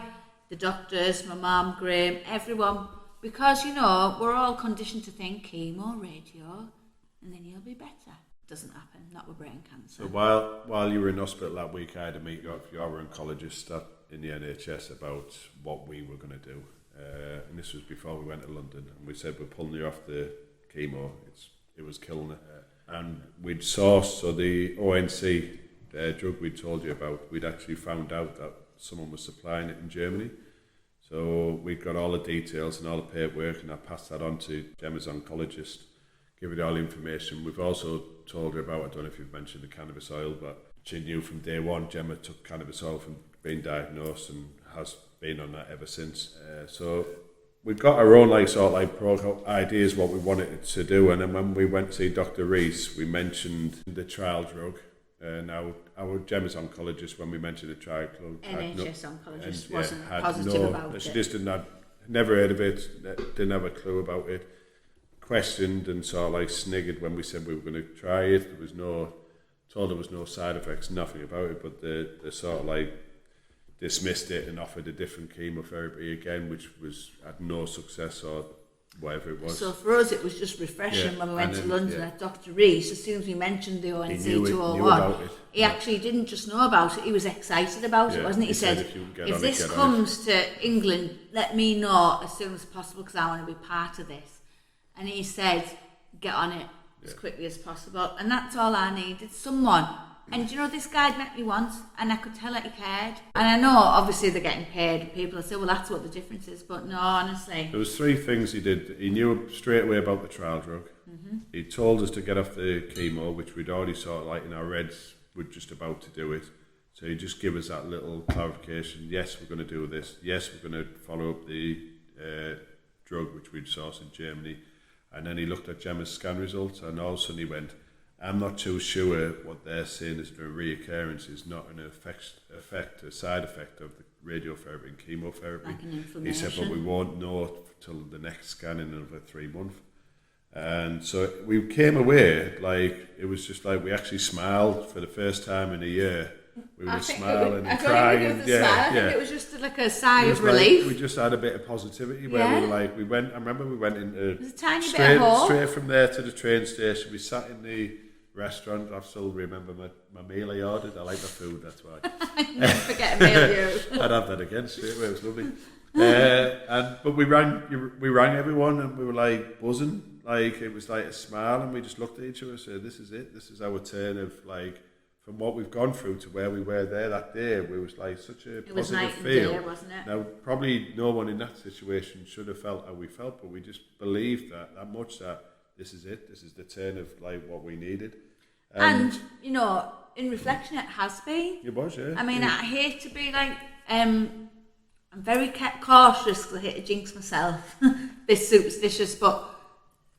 The doctors, my mum, Graham, everyone, because we're all conditioned to think chemo, radio, and then you'll be better. It doesn't happen, not with brain cancer. So while you were in hospital that week, I had a meeting with your oncologist in the NHS about what we were going to do, and this was before we went to London, and we said we're pulling you off the chemo. It was killing her. And we'd sourced, so the ONC drug we told you about, we'd actually found out that someone was supplying it in Germany. So we got all the details and all the paperwork, and I passed that on to Gemma's oncologist, give her all the information. We've also told her about, I don't know if you've mentioned the cannabis oil, but she knew from day one Gemma took cannabis oil from being diagnosed and has been on that ever since. So we've got our own ideas what we wanted to do, and then when we went to see Dr. Rees, we mentioned the trial drug. Now, our Gemma's oncologist, when we mentioned the trial drug, NHS oncologist wasn't positive about it. She just never heard of it, didn't have a clue about it. Questioned and sort of sniggered when we said we were going to try it. Told there was no side effects, nothing about it, but they sort of dismissed it and offered a different chemotherapy again, which had no success or whatever it was. So for us, it was just refreshing when we went to London at Dr. Rees. As soon as we mentioned the ONC 201, he actually didn't just know about it, he was excited about it, wasn't he? He said, if this comes to England, let me know as soon as possible because I want to be part of this. And he said, get on it as quickly as possible. And that's all I needed, someone. And you know, this guy had met me once and I could tell that he cared. And I know, obviously, they're getting paid. And people will say, well, that's what the difference is. But no, honestly. There was 3 things he did. He knew straight away about the trial drug. Mm-hmm. He told us to get off the chemo, which we'd already sort of in our heads, we're just about to do it. So he just give us that little clarification. Yes, we're going to do this. Yes, we're going to follow up the drug, which we'd sourced in Germany. And then he looked at Gemma's scan results, and all of a sudden he went, I'm not too sure what they're saying is the reoccurrence is not an a side effect of the radiotherapy and chemotherapy. He said, but we won't know till the next scan in another 3 months. And so we came away, it was just we actually smiled for the first time in a year. We were smiling and crying. I think it was just a sigh of relief. We just had a bit of positivity where we went, I remember we went into straight from there to the train station. We sat in the restaurant. I still remember my meal I ordered. I like the food, that's why. Never forget a meal, you. I'd have that again straight away, it was lovely. But we rang everyone and we were buzzing. It was a smile, and we just looked at each other and said, this is it. This is our turn of from what we've gone through to where we were there that day. It was such a it was positive night feel. and day, wasn't it? Now, probably no one in that situation should have felt how we felt, but we just believed that much, that this is it. This is the turn of what we needed. And in reflection, it has been. It was, yeah. I mean, I hate to be I'm very cautious because I hate to jinx myself, bit superstitious, but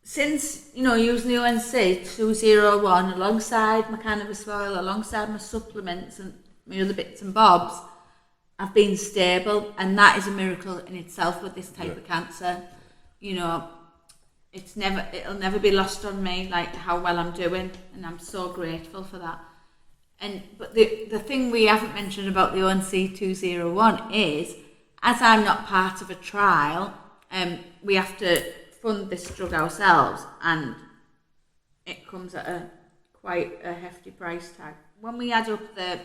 since, using the ONC 201 alongside my cannabis oil, alongside my supplements and my other bits and bobs, I've been stable, and that is a miracle in itself with this type of cancer. It'll never be lost on me, how well I'm doing, and I'm so grateful for that. But the thing we haven't mentioned about the ONC 201 is, as I'm not part of a trial, we have to fund this drug ourselves, and it comes at quite a hefty price tag. When we add up the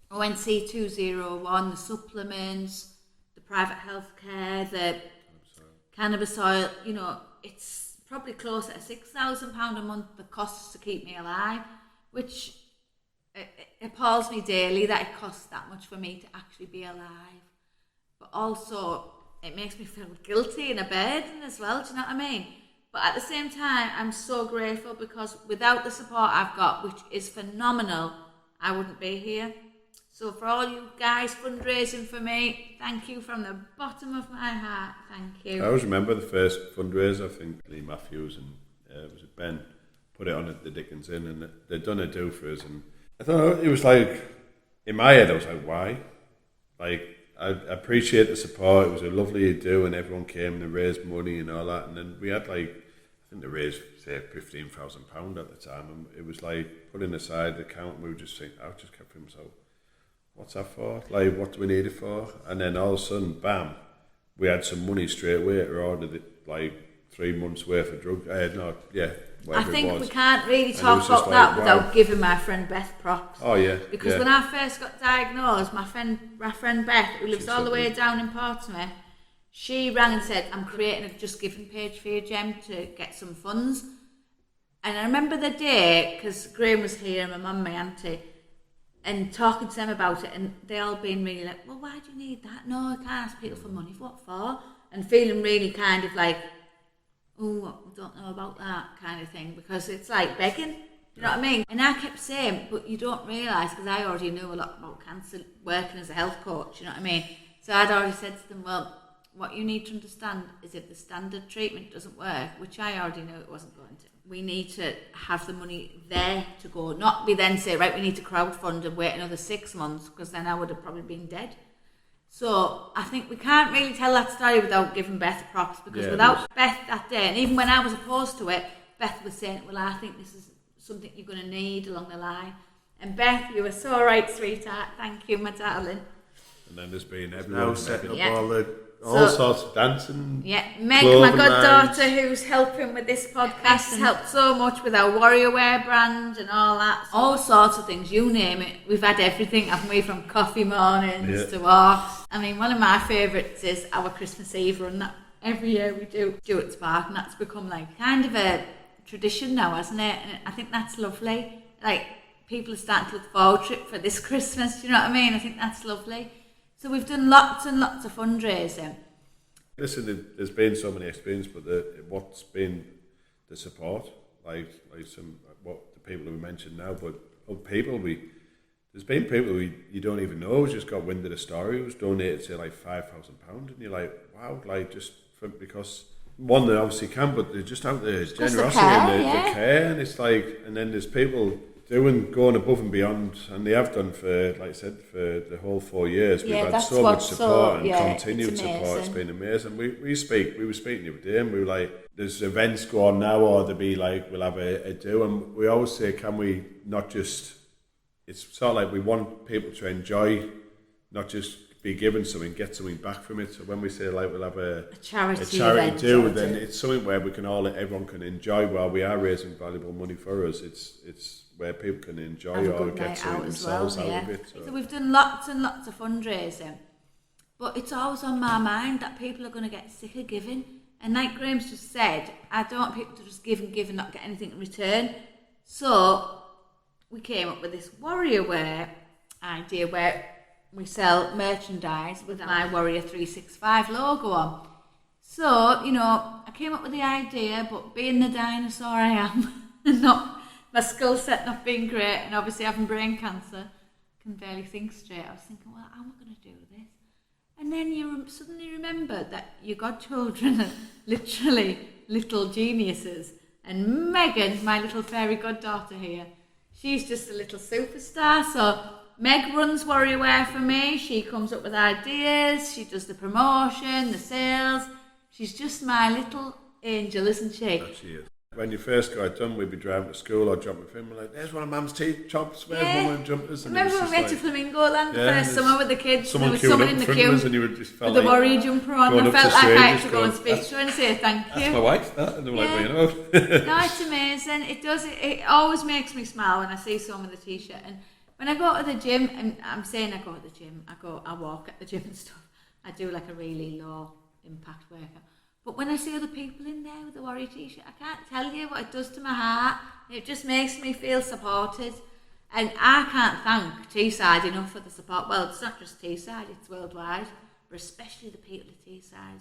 ONC 201, the supplements, the private healthcare, the cannabis oil, it's probably closer to £6,000 a month the costs to keep me alive, which it appalls me daily that it costs that much for me to actually be alive. But also, it makes me feel guilty and a burden as well, do you know what I mean? But at the same time, I'm so grateful because without the support I've got, which is phenomenal, I wouldn't be here. So for all you guys fundraising for me, thank you from the bottom of my heart. Thank you. I always remember the first fundraiser. I think Lee Matthews and was it Ben put it on at the Dickens Inn, and they'd done a do for us. And I thought it was in my head, I was why? I appreciate the support. It was a lovely do, and everyone came and they raised money and all that. And then we had I think they raised say £15,000 at the time, and it was putting aside the account. And we were just saying, I just kept him so. What's that for? What do we need it for? And then all of a sudden, bam, we had some money straight away. We ordered it 3 months worth of drug. I think we can't really talk about that without giving my friend Beth props. Oh yeah. Because when I first got diagnosed, my friend Beth, who lives all the way down in Portsmouth, she rang and said, I'm creating a Just Giving page for you, Jem, to get some funds. And I remember the day, because Graham was here and my mum, my auntie, and talking to them about it, and they all being really like, well, why do you need that? No, I can't ask people for money. What for? And feeling really kind of like, oh, I don't know about that kind of thing, because it's like begging. You know what I mean? And I kept saying, but you don't realise, because I already knew a lot about cancer, working as a health coach, you know what I mean? So I'd already said to them, well, what you need to understand is if the standard treatment doesn't work, which I already knew it wasn't going to, we need to have the money there to go, not be then say, right, we need to crowdfund and wait another 6 months, because then I would have probably been dead. So I think we can't really tell that story without giving Beth props, because without Beth that day, and even when I was opposed to it, Beth was saying, well, I think this is something you're going to need along the line. And Beth, you were so right, sweetheart. Thank you, my darling. And then there's been everyone setting up Yeah. all sorts of dancing. Yeah, Meg, clothing my goddaughter, lines. who's helping with this podcast, has helped so much with our Warrior Wear brand and all that. All sorts of things, you name it. We've had everything, haven't we? From coffee mornings to walks. I mean, one of my favourites is our Christmas Eve run that every year we do Stewart's Park, and that's become like kind of a tradition now, hasn't it? And I think that's lovely. Like, people are starting to look forward to it for this Christmas, you know what I mean? I think that's lovely. So we've done lots and lots of fundraising. Listen, there's been so many experiences, but what's been the support, like what the people who we mentioned now, but people there's been people who you don't even know who's just got wind of the story, who's donated say like £5,000, and you're like, wow, like just because one they obviously can, but they're just out there, it's generosity and the care, and it's like, and then there's people going above and beyond, and they have done for, like I said, for the whole 4 years. We've had so much support and continued support. It's been amazing. We were speaking the other day, and we were like, there's events go on now, or there'll be like, we'll have a do, and we always say, can we not just, it's sort of like we want people to enjoy, not just be given something, get something back from it. So when we say like we'll have a charity event do, then it's something where we can everyone can enjoy while we are raising valuable money for us. It's where people can enjoy or get something themselves out of it. So we've done lots and lots of fundraising, but it's always on my mind that people are going to get sick of giving. And like Graham's just said, I don't want people to just give and not get anything in return. So we came up with this Warrior Wear idea where we sell merchandise with my Warrior 365 logo on. So, you know, I came up with the idea, but being the dinosaur I am, and not my skill set not being great, and obviously having brain cancer, I can barely think straight. I was thinking, well, how am I going to do this? And then you suddenly remember that your godchildren are literally little geniuses. And Megan, my little fairy goddaughter here, she's just a little superstar. So Meg runs Warrior Wear for me. She comes up with ideas. She does the promotion, the sales. She's just my little angel, isn't she? That she is. When you first got it done, we'd be driving to school or jumping with him. We're like, there's one of Mum's chops, where's one of them jumpers? And remember when we went to Flamingo Land the first summer with the kids? Someone there was someone in the queue and you just felt with like the Warrior jumper on. I felt like I had to go and speak to her and say thank you. That's my wife, that. And they were like, well, you know. No, it's amazing. It does. It always makes me smile when I see someone with a t-shirt. And when I go to the gym, and I'm saying I go to the gym, I walk at the gym and stuff. I do like a really low impact workout. But when I see other people in there with the Warrior t-shirt, I can't tell you what it does to my heart. It just makes me feel supported. And I can't thank Teesside enough for the support. Well, it's not just Teesside, it's worldwide. But especially the people of Teesside,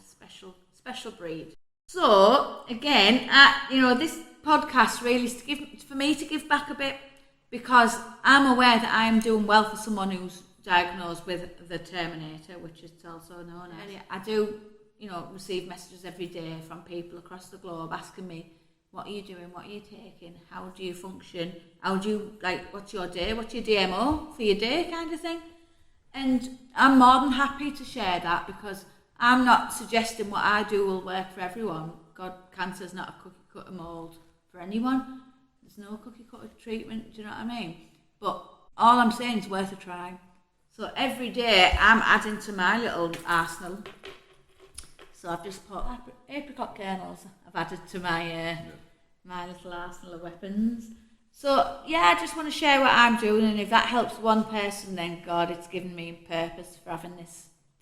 special breed. So, again, this podcast really is for me to give back a bit, because I'm aware that I am doing well for someone who's diagnosed with the Terminator, which is also known as. I do receive messages every day from people across the globe asking me, what are you doing, what are you taking, how do you function, how do you, what's your day, what's your DMO for your day kind of thing. And I'm more than happy to share that, because I'm not suggesting what I do will work for everyone. God, cancer's not a cookie cutter mould for anyone. There's no cookie cutter treatment, do you know what I mean? But all I'm saying is worth a try. So every day I'm adding to my little arsenal. So I've just put apricot kernels I've added to my my little arsenal of weapons. So yeah, I just want to share what I'm doing, and if that helps one person, then God, it's given me purpose for having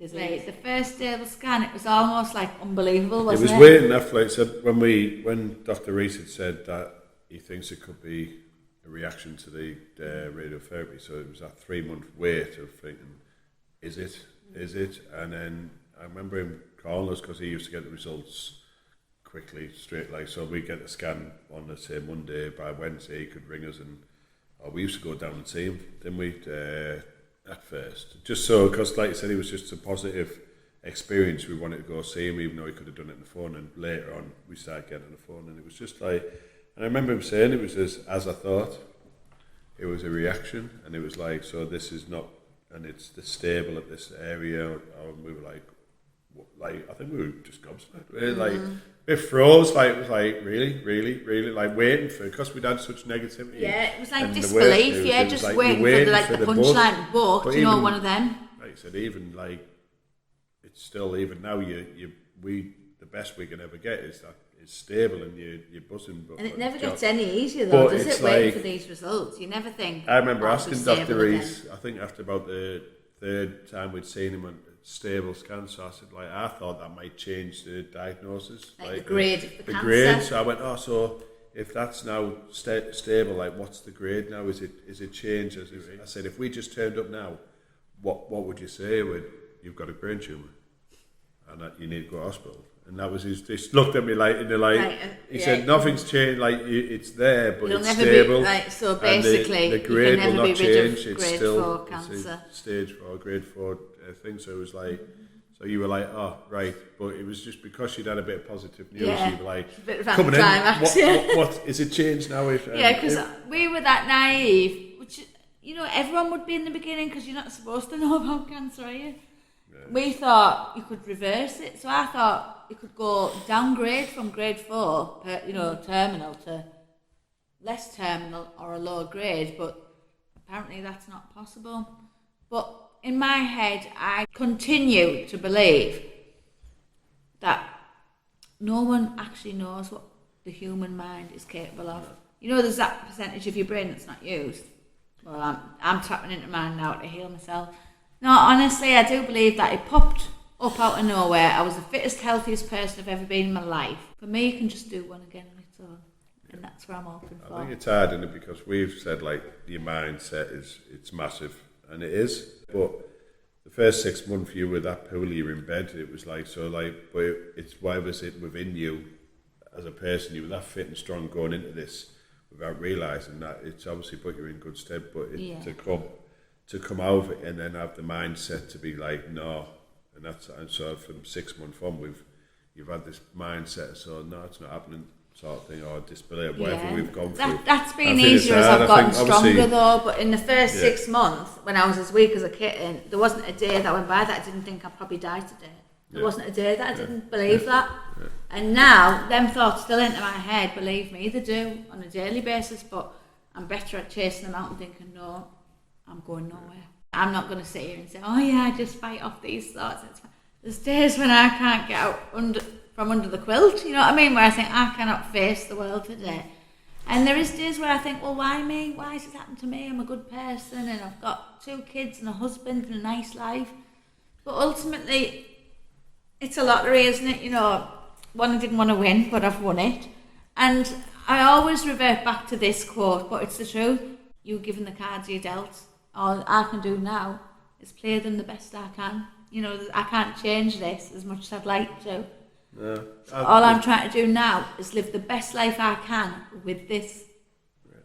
Like, the first stable scan, it was almost like unbelievable, wasn't it? It was waiting after, like I said, when Dr. Rees had said that he thinks it could be a reaction to the radiotherapy, so it was that 3-month wait of thinking, is it? And then I remember him calling us because he used to get the results quickly, straight, like, so we get the scan on, let's say, Monday, by Wednesday he could ring us, and we used to go down and see him, didn't we, at first, just so, because like I said, it was just a positive experience. We wanted to go see him, even though he could have done it on the phone, and later on we started getting on the phone, and it was just like, and I remember him saying it was as I thought, it was a reaction, and it was like, so this is not, and it's stable at this area, and we were like, I think we were just gobsmacked. We were like, it froze, like, it was like, really, like waiting for, because we'd had such negativity. Yeah, it was like and disbelief, it was just like waiting for the punchline, but you know, one of them. Like I said, even like, it's still, even now, the best we can ever get is that it's stable and you're buzzing. But, and it never gets any easier though, does it, waiting for these results? You never think. I remember asking Dr. Rees, I think after about the third time we'd seen him on stable scan, so I said, like, I thought that might change the diagnosis, like the grade of the cancer. Grade. So I went, so if that's now stable, like, what's the grade now? Is it changed? I said, if we just turned up now, what would you say? You've got a brain tumour and that you need to go to hospital. And that was his. He looked at me like in the light. He said, "Nothing's changed. Like, it's there, but it'll it's never stable. Be, like, so basically, the grade you can will never not be rid change. of It's grade still 4 cancer. It's a stage 4, grade 4 thing." So it was like, so you were like, "Oh, right," but it was just because you'd had a bit of positive news. Yeah, you were like, a bit of "Coming in, anticlimax." what is it changed now?" Yeah, because we were that naive, which, you know, everyone would be in the beginning, because you're not supposed to know about cancer, are you? Yeah. We thought you could reverse it, so I thought you could go downgrade from grade 4, terminal, to less terminal or a lower grade, but apparently that's not possible. But in my head, I continue to believe that no one actually knows what the human mind is capable of. You know, there's that percentage of your brain that's not used. Well, I'm tapping into mine now to heal myself. No, honestly, I do believe that it popped up out of nowhere. I was the fittest, healthiest person I've ever been in my life. For me, you can just do one again on its own. And that's where I'm hoping for. I think it's hard, isn't it? Because we've said, like, your mindset it's massive, and it is. But the first 6 months you were that poorly, you were in bed, it was like, so like, but it's why was it within you as a person, you were that fit and strong going into this without realising that it's obviously put you in good stead, but to come out of it and then have the mindset to be like, no, and so from 6 months on, you've had this mindset, so no, it's not happening, sort of thing, or disbelief, whatever we've gone through. That's been easier as I've gotten stronger though, but in the first 6 months, when I was as weak as a kitten, there wasn't a day that went by that I didn't think I'd probably die today. There wasn't a day that I didn't believe that. Yeah. And now, them thoughts still into my head, believe me, they do, on a daily basis, but I'm better at chasing them out and thinking, no, I'm going nowhere. I'm not going to sit here and say, oh yeah, I just fight off these thoughts. There's days when I can't get out from under the quilt, you know what I mean, where I think I cannot face the world today. And there is days where I think, well, why me? Why has it happened to me? I'm a good person and I've got 2 kids and a husband and a nice life. But ultimately, it's a lottery, isn't it? You know, one I didn't want to win, but I've won it. And I always revert back to this quote, but it's the truth. You've given the cards you dealt. All I can do now is play them the best I can. You know, I can't change this as much as I'd like to. No, all I'm trying to do now is live the best life I can with this. Yeah.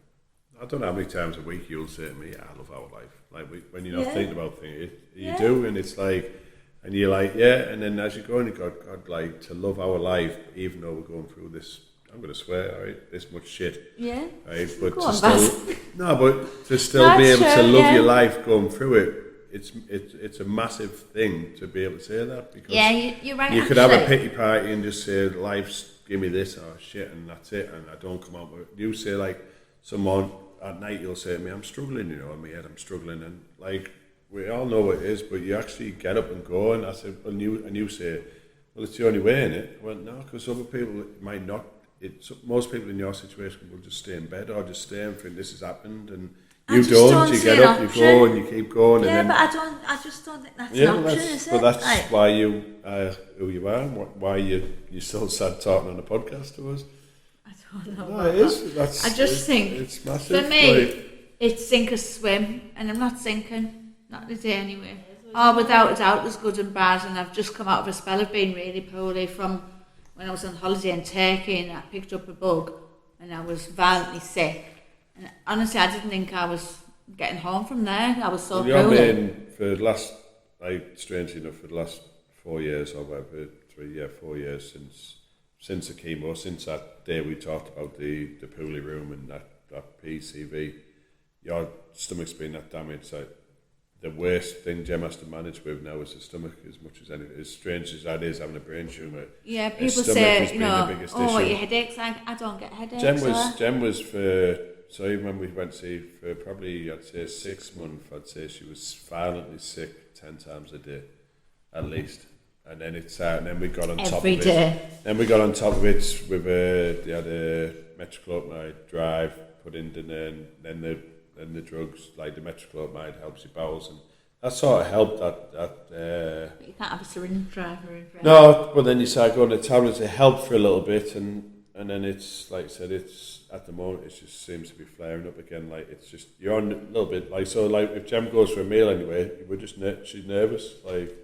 I don't know how many times a week you'll say to me, I love our life. Like, when you're not thinking about things, you do, and it's like, and you're like, and then as you go on, God, like, to love our life, even though we're going through this, I'm going to swear, right, this much shit. Yeah. Right, but go on, but to still be able to love your life going through it, it's a massive thing to be able to say that, because you're right. You could have a pity party and just say, life's give me this or shit, and that's it, and I don't come out with it. You say, like, someone at night, you'll say to me, I'm struggling, you know, in my head, I'm struggling, and like, we all know what it is, but you actually get up and go, and I said, and you say, well, it's the only way, innit? Well, no, because other people might not. Most people in your situation will just stay in bed or just stay and think this has happened, and You just don't. don't You see get an up, you option. go, and you keep going. Yeah, and then, but I just don't think that's yeah, an well, option, is it? but that's Like, why you are who you are, and why you still sat talking on a podcast to us. I don't know. No, about it is. that. That's, I just think it's massive. for me, like, it's sink or swim, and I'm not sinking, not today anyway. Oh, without a doubt, there's good and bad, and I've just come out of a spell of being really poorly from when I was on holiday in Turkey, and I picked up a bug, and I was violently sick. And honestly, I didn't think I was getting home from there. I was so well, you've poorly. been for the last, strangely enough, for the last 4 years or whatever, 4 years since the chemo, since that day we talked about the Pooley room and that PCV, your stomach's been that damaged. Like, the worst thing Jem has to manage with now is the stomach, as much as anything. As strange as that is, having a brain tumour. Yeah, the people stomach has say, been the biggest oh, issue. your headaches. I don't get headaches. Jem was for, so even when we went to see, for probably, I'd say 6 months, I'd say she was violently sick 10 times a day, at least. And then and then we got on top of it. Every day. Then we got on top of it with they had a metoclopramide drive put in, and then the drugs, like the metoclopramide helps your bowels, and that sort of helped that But you can't have a syringe driver in front. no, but then you start going to tablets. It helped for a little bit, and then it's like I said, it's at the moment it just seems to be flaring up again. Like it's just you're on a little bit like so. Like if Jem goes for a meal anyway, we're just she's nervous, like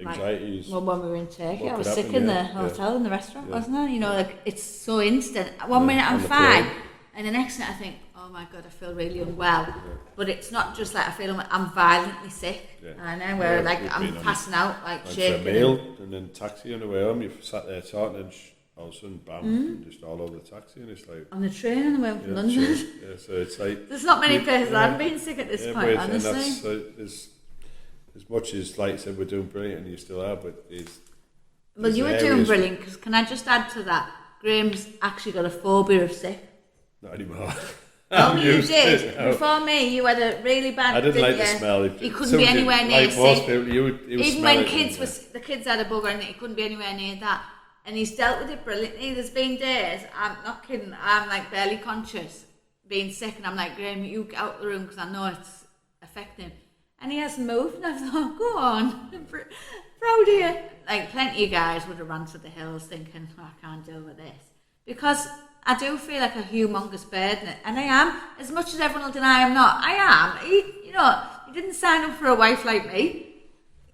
anxieties. Well, when we were in Turkey, What I was could sick happen, in the yeah, hotel, in the restaurant, yeah. wasn't I? You know, like it's so instant. One minute I'm on the fine, plane. and the next minute I think, oh my god, I feel really unwell. But it's not just like I feel I'm violently sick. Yeah. I know where Yeah, like we've I'm been on- passing out, like Went for a shaking. meal and then taxi on the way home. You've sat there talking and all of a sudden, bam, just all over the taxi, and it's like. On the train on the way home from Yeah, London. sure. Yeah, so it's like There's not many places yeah. I've been sick at this yeah, point, but honestly. And that's, there's, as much as, like I said, we're doing brilliant, and you still are, but Well, you were doing brilliant, because can I just add to that? Graham's actually got a phobia of sick. Not anymore. Oh, you used did. to it now. Before me, you had a really bad. I didn't like the you? smell. He couldn't be anywhere near like most sick. people, you would Even smell when it, the kids had a bugger and he couldn't be anywhere near that. And he's dealt with it brilliantly. There's been days, I'm not kidding, I'm like barely conscious, being sick, and I'm like, Graham, you get out of the room because I know it's affecting him. And he hasn't moved, and I thought, go on, I'm proud of you. Like, plenty of guys would have run to the hills thinking, oh, I can't deal with this. Because I do feel like a humongous burden, and I am. As much as everyone will deny I'm not, I am. He didn't sign up for a wife like me.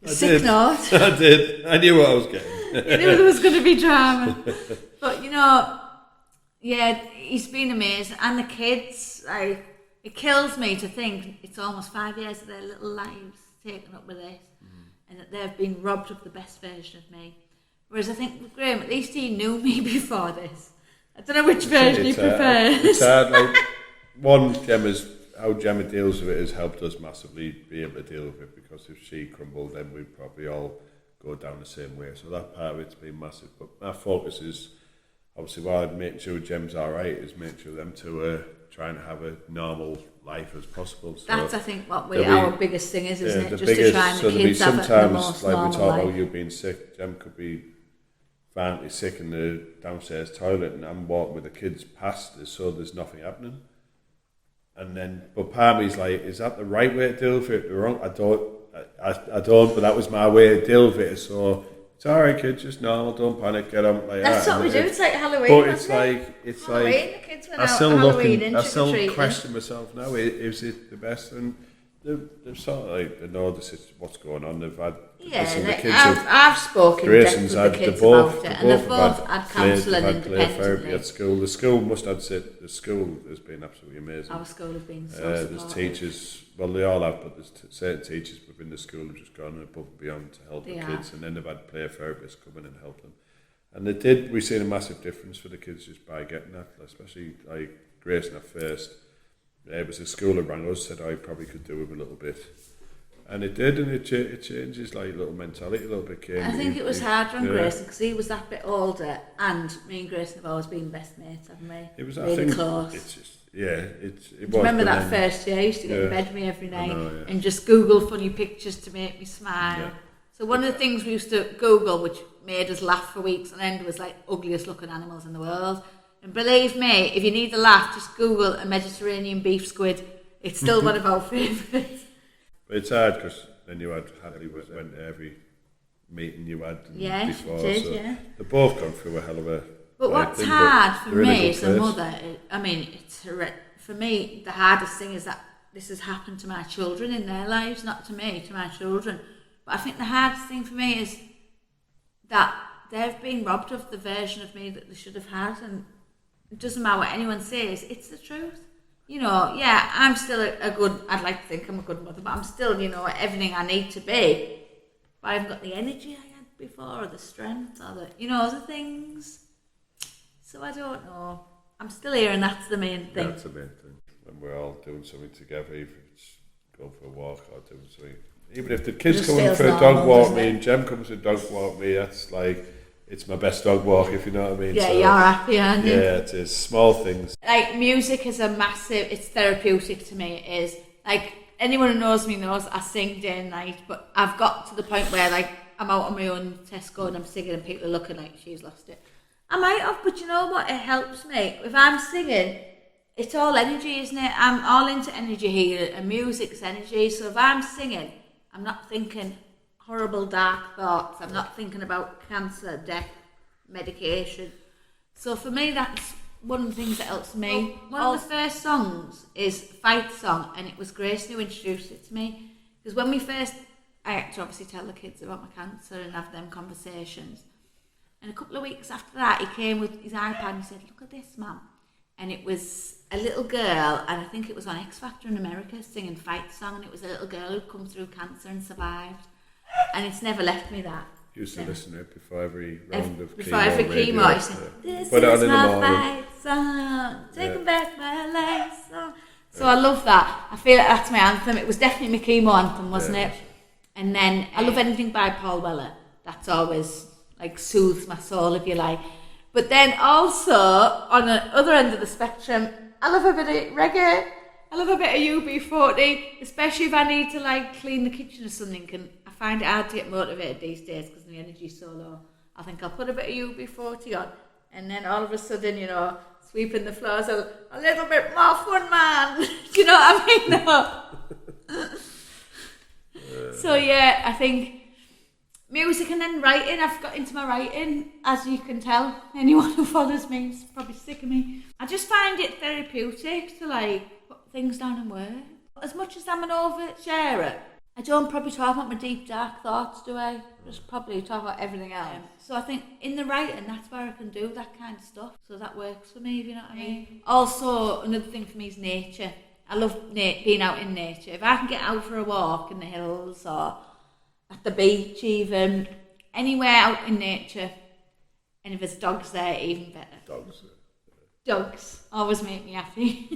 Sick note. I did. I knew what I was getting. I knew there was going to be drama. But, yeah, he's been amazing. And the kids, like, it kills me to think it's almost 5 years of their little lives taken up with this, and that they've been robbed of the best version of me. Whereas I think with Graham, at least he knew me before this. I don't know which version he prefers. It's hard, like, how Gemma deals with it has helped us massively be able to deal with it, because if she crumbled, then we'd probably all go down the same way. So that part of it's been massive. But our focus is, obviously, while making sure Gem's alright, is making sure them two are trying to have a normal life as possible. So That's, I think, what there'll our biggest thing is, isn't it? the Just to try and so the there'll be kids have the sometimes, most like we normal talk life. about you being sick, Gem could be violently sick in the downstairs toilet, and I'm walking with the kids past this, so there's nothing happening. And then, but part of me's like, is that the right way to deal with it? The wrong? I don't, but that was my way to deal with it. So it's all right, kids, just normal, don't panic, get on. Like That's that. what we do. It's like Halloween. But it's isn't it? like, it's Halloween, like, the kids went I out still on look Halloween and and I still trick-or-treating. question myself now. Is it the best? And they're sort of like, they know what's going on. They've had, Yeah, listen, the like, kids I've spoken in depth with Grayson's the had kids both, about it, and they've both had counselling they've had play therapy independently. at school. The school must have said the school has been absolutely amazing. Our school have been so There's supportive. teachers, well they all have, but there's certain teachers within the school who've just gone above and beyond to help They the are. kids, and then they've had play therapists come in and help them. And we've seen a massive difference for the kids just by getting that, especially like Grayson at first. It was the school that rang us, said I probably could do with a little bit. And it did, and it changes like little mentality a little bit. I think it was harder on yeah. Grayson because he was that bit older, and me and Grayson have always been best mates, haven't we? It was, really I think, close. it's just, it was. Remember but that then- first year? I used to get in Yeah. bed with me every night know, yeah. and just Google funny pictures to make me smile. Yeah. So one of the things we used to Google, which made us laugh for weeks on end, was like ugliest looking animals in the world. And believe me, if you need a laugh, just Google a Mediterranean beef squid, it's still one of our favourites. But it's hard because then you had Hadley went to every meeting you had before. Did, so yeah. they've both gone through a hell of a. But what's thing, hard but for they're in me good as a place. mother, the hardest thing is that this has happened to my children in their lives, not to me, to my children. But I think the hardest thing for me is that they've been robbed of the version of me that they should have had, and it doesn't matter what anyone says, it's the truth. You know, yeah, I'm still I'd like to think I'm a good mother, but I'm still, you know, everything I need to be. But I haven't got the energy I had before, or the strength, or the, you know, other things. So I don't know. I'm still here, and that's the main thing. That's the main thing. When we're all doing something together, even if it's going for a walk or doing something. Even if the kids Just come in feels for a normal, dog walk doesn't me it? and Jem comes to dog walk me, that's like, it's my best dog walk, if you know what I mean. Yeah, So, you're happy, aren't you? yeah, it is. Small things. Like, music is it's therapeutic to me. It is. Like, anyone who knows me knows I sing day and night, but I've got to the point where, like, I'm out on my own Tesco and I'm singing and people are looking like she's lost it. I might have, but you know what? It helps me. If I'm singing, it's all energy, isn't it? I'm all into energy here, and music's energy. So if I'm singing, I'm not thinking horrible dark thoughts. I'm not thinking about cancer, death, medication. So for me, that's one of the things that helps me. One of the first songs is Fight Song, and it was Grace who introduced it to me. Because when I had to obviously tell the kids about my cancer and have them conversations. And a couple of weeks after that, he came with his iPad and he said, "Look at this, Mum." And it was a little girl, and I think it was on X Factor in America, singing Fight Song, and it was a little girl who'd come through cancer and survived. And it's never left me that. Used to listen to it before every round of before chemo. every radio, chemo, I said, "This Put it on is in the my morning. fight song, taking back my life song." So I love that. I feel like that's my anthem. It was definitely my chemo anthem, wasn't it? And then I love anything by Paul Weller. That's always like soothes my soul, if you like. But then also on the other end of the spectrum, I love a bit of reggae. I love a bit of UB40, especially if I need to like clean the kitchen or something. And I find it hard to get motivated these days because my energy's so low. I think I'll put a bit of UB40 on, and then all of a sudden, you know, sweeping the floors a little bit more fun, man. Do you know what I mean? No. So yeah, I think music and then writing. I've got into my writing, as you can tell. Anyone who follows me is probably sick of me. I just find it therapeutic to like put things down in words. As much as I'm an oversharer, I don't probably talk about my deep dark thoughts, do I? Just probably talk about everything else. So I think in the writing, that's where I can do that kind of stuff. So that works for me, if you know what I mean. Also, another thing for me is nature. I love being out in nature. If I can get out for a walk in the hills or at the beach even, anywhere out in nature, and if there's dogs there, even better. Dogs always make me happy.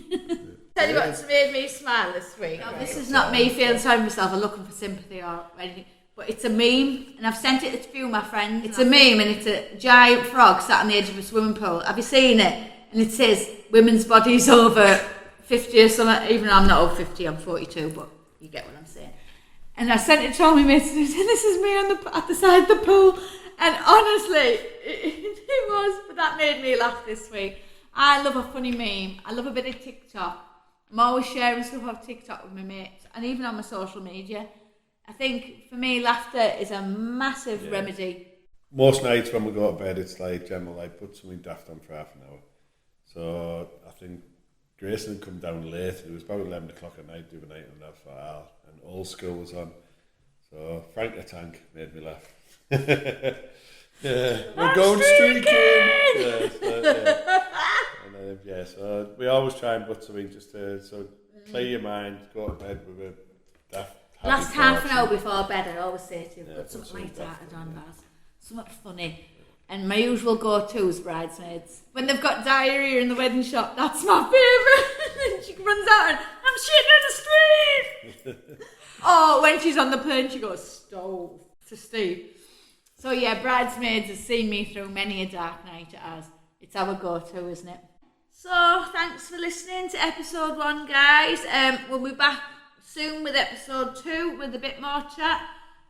Tell you what's made me smile this week. Now, this is not me feeling sorry for myself or looking for sympathy or anything, but it's a meme, and I've sent it to a few of my friends. It's a meme, and it's a giant frog sat on the edge of a swimming pool. Have you seen it? And it says, "Women's bodies over 50 or something." Even though I'm not over 50, I'm 42, but you get what I'm saying. And I sent it to all my mates, and I said, "This is me at the side of the pool." And honestly, it was, but that made me laugh this week. I love a funny meme. I love a bit of TikTok. I'm always sharing stuff on TikTok with my mates, and even on my social media. I think for me, laughter is a massive remedy. Most nights when we go to bed, it's like Jem will like put something daft on for half an hour. So I think Grayson had come down late. It was about 11 o'clock at night, doing a night and a half for Al, and Old School was on. So Frank the Tank made me laugh. Yeah, we're going streaking. And so we always try and put something just to clear your mind, go to bed with a daft. Last half an hour before bed, I always say to you, put something light-hearted on, Baz. Something funny. And my usual go-to is Bridesmaids. When they've got diarrhea in the wedding shop, that's my favourite. And she runs out and, "I'm shitting in the street." Oh, when she's on the plane, she goes, "Stove," to Steve. So yeah, Bridesmaids has seen me through many a dark night, it's our go-to, isn't it? So, thanks for listening to episode 1, guys. We'll be back soon with episode 2 with a bit more chat.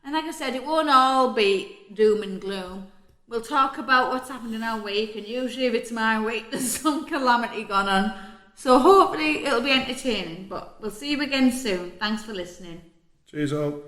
And like I said, it won't all be doom and gloom. We'll talk about what's happened in our week, and usually if it's my week, there's some calamity gone on. So hopefully it'll be entertaining, but we'll see you again soon. Thanks for listening. Cheers all.